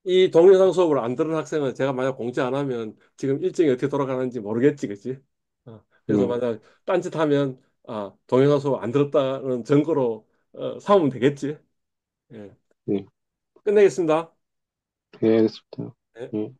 이 동영상 수업을 안 들은 학생은 제가 만약 공지 안 하면 지금 일정이 어떻게 돌아가는지 모르겠지, 그치? 그래서 네, 만약 딴짓하면 동영상 수업 안 들었다는 증거로 삼으면 되겠지. 예. 네, 끝내겠습니다. 네, 알겠습니다. 예. 네.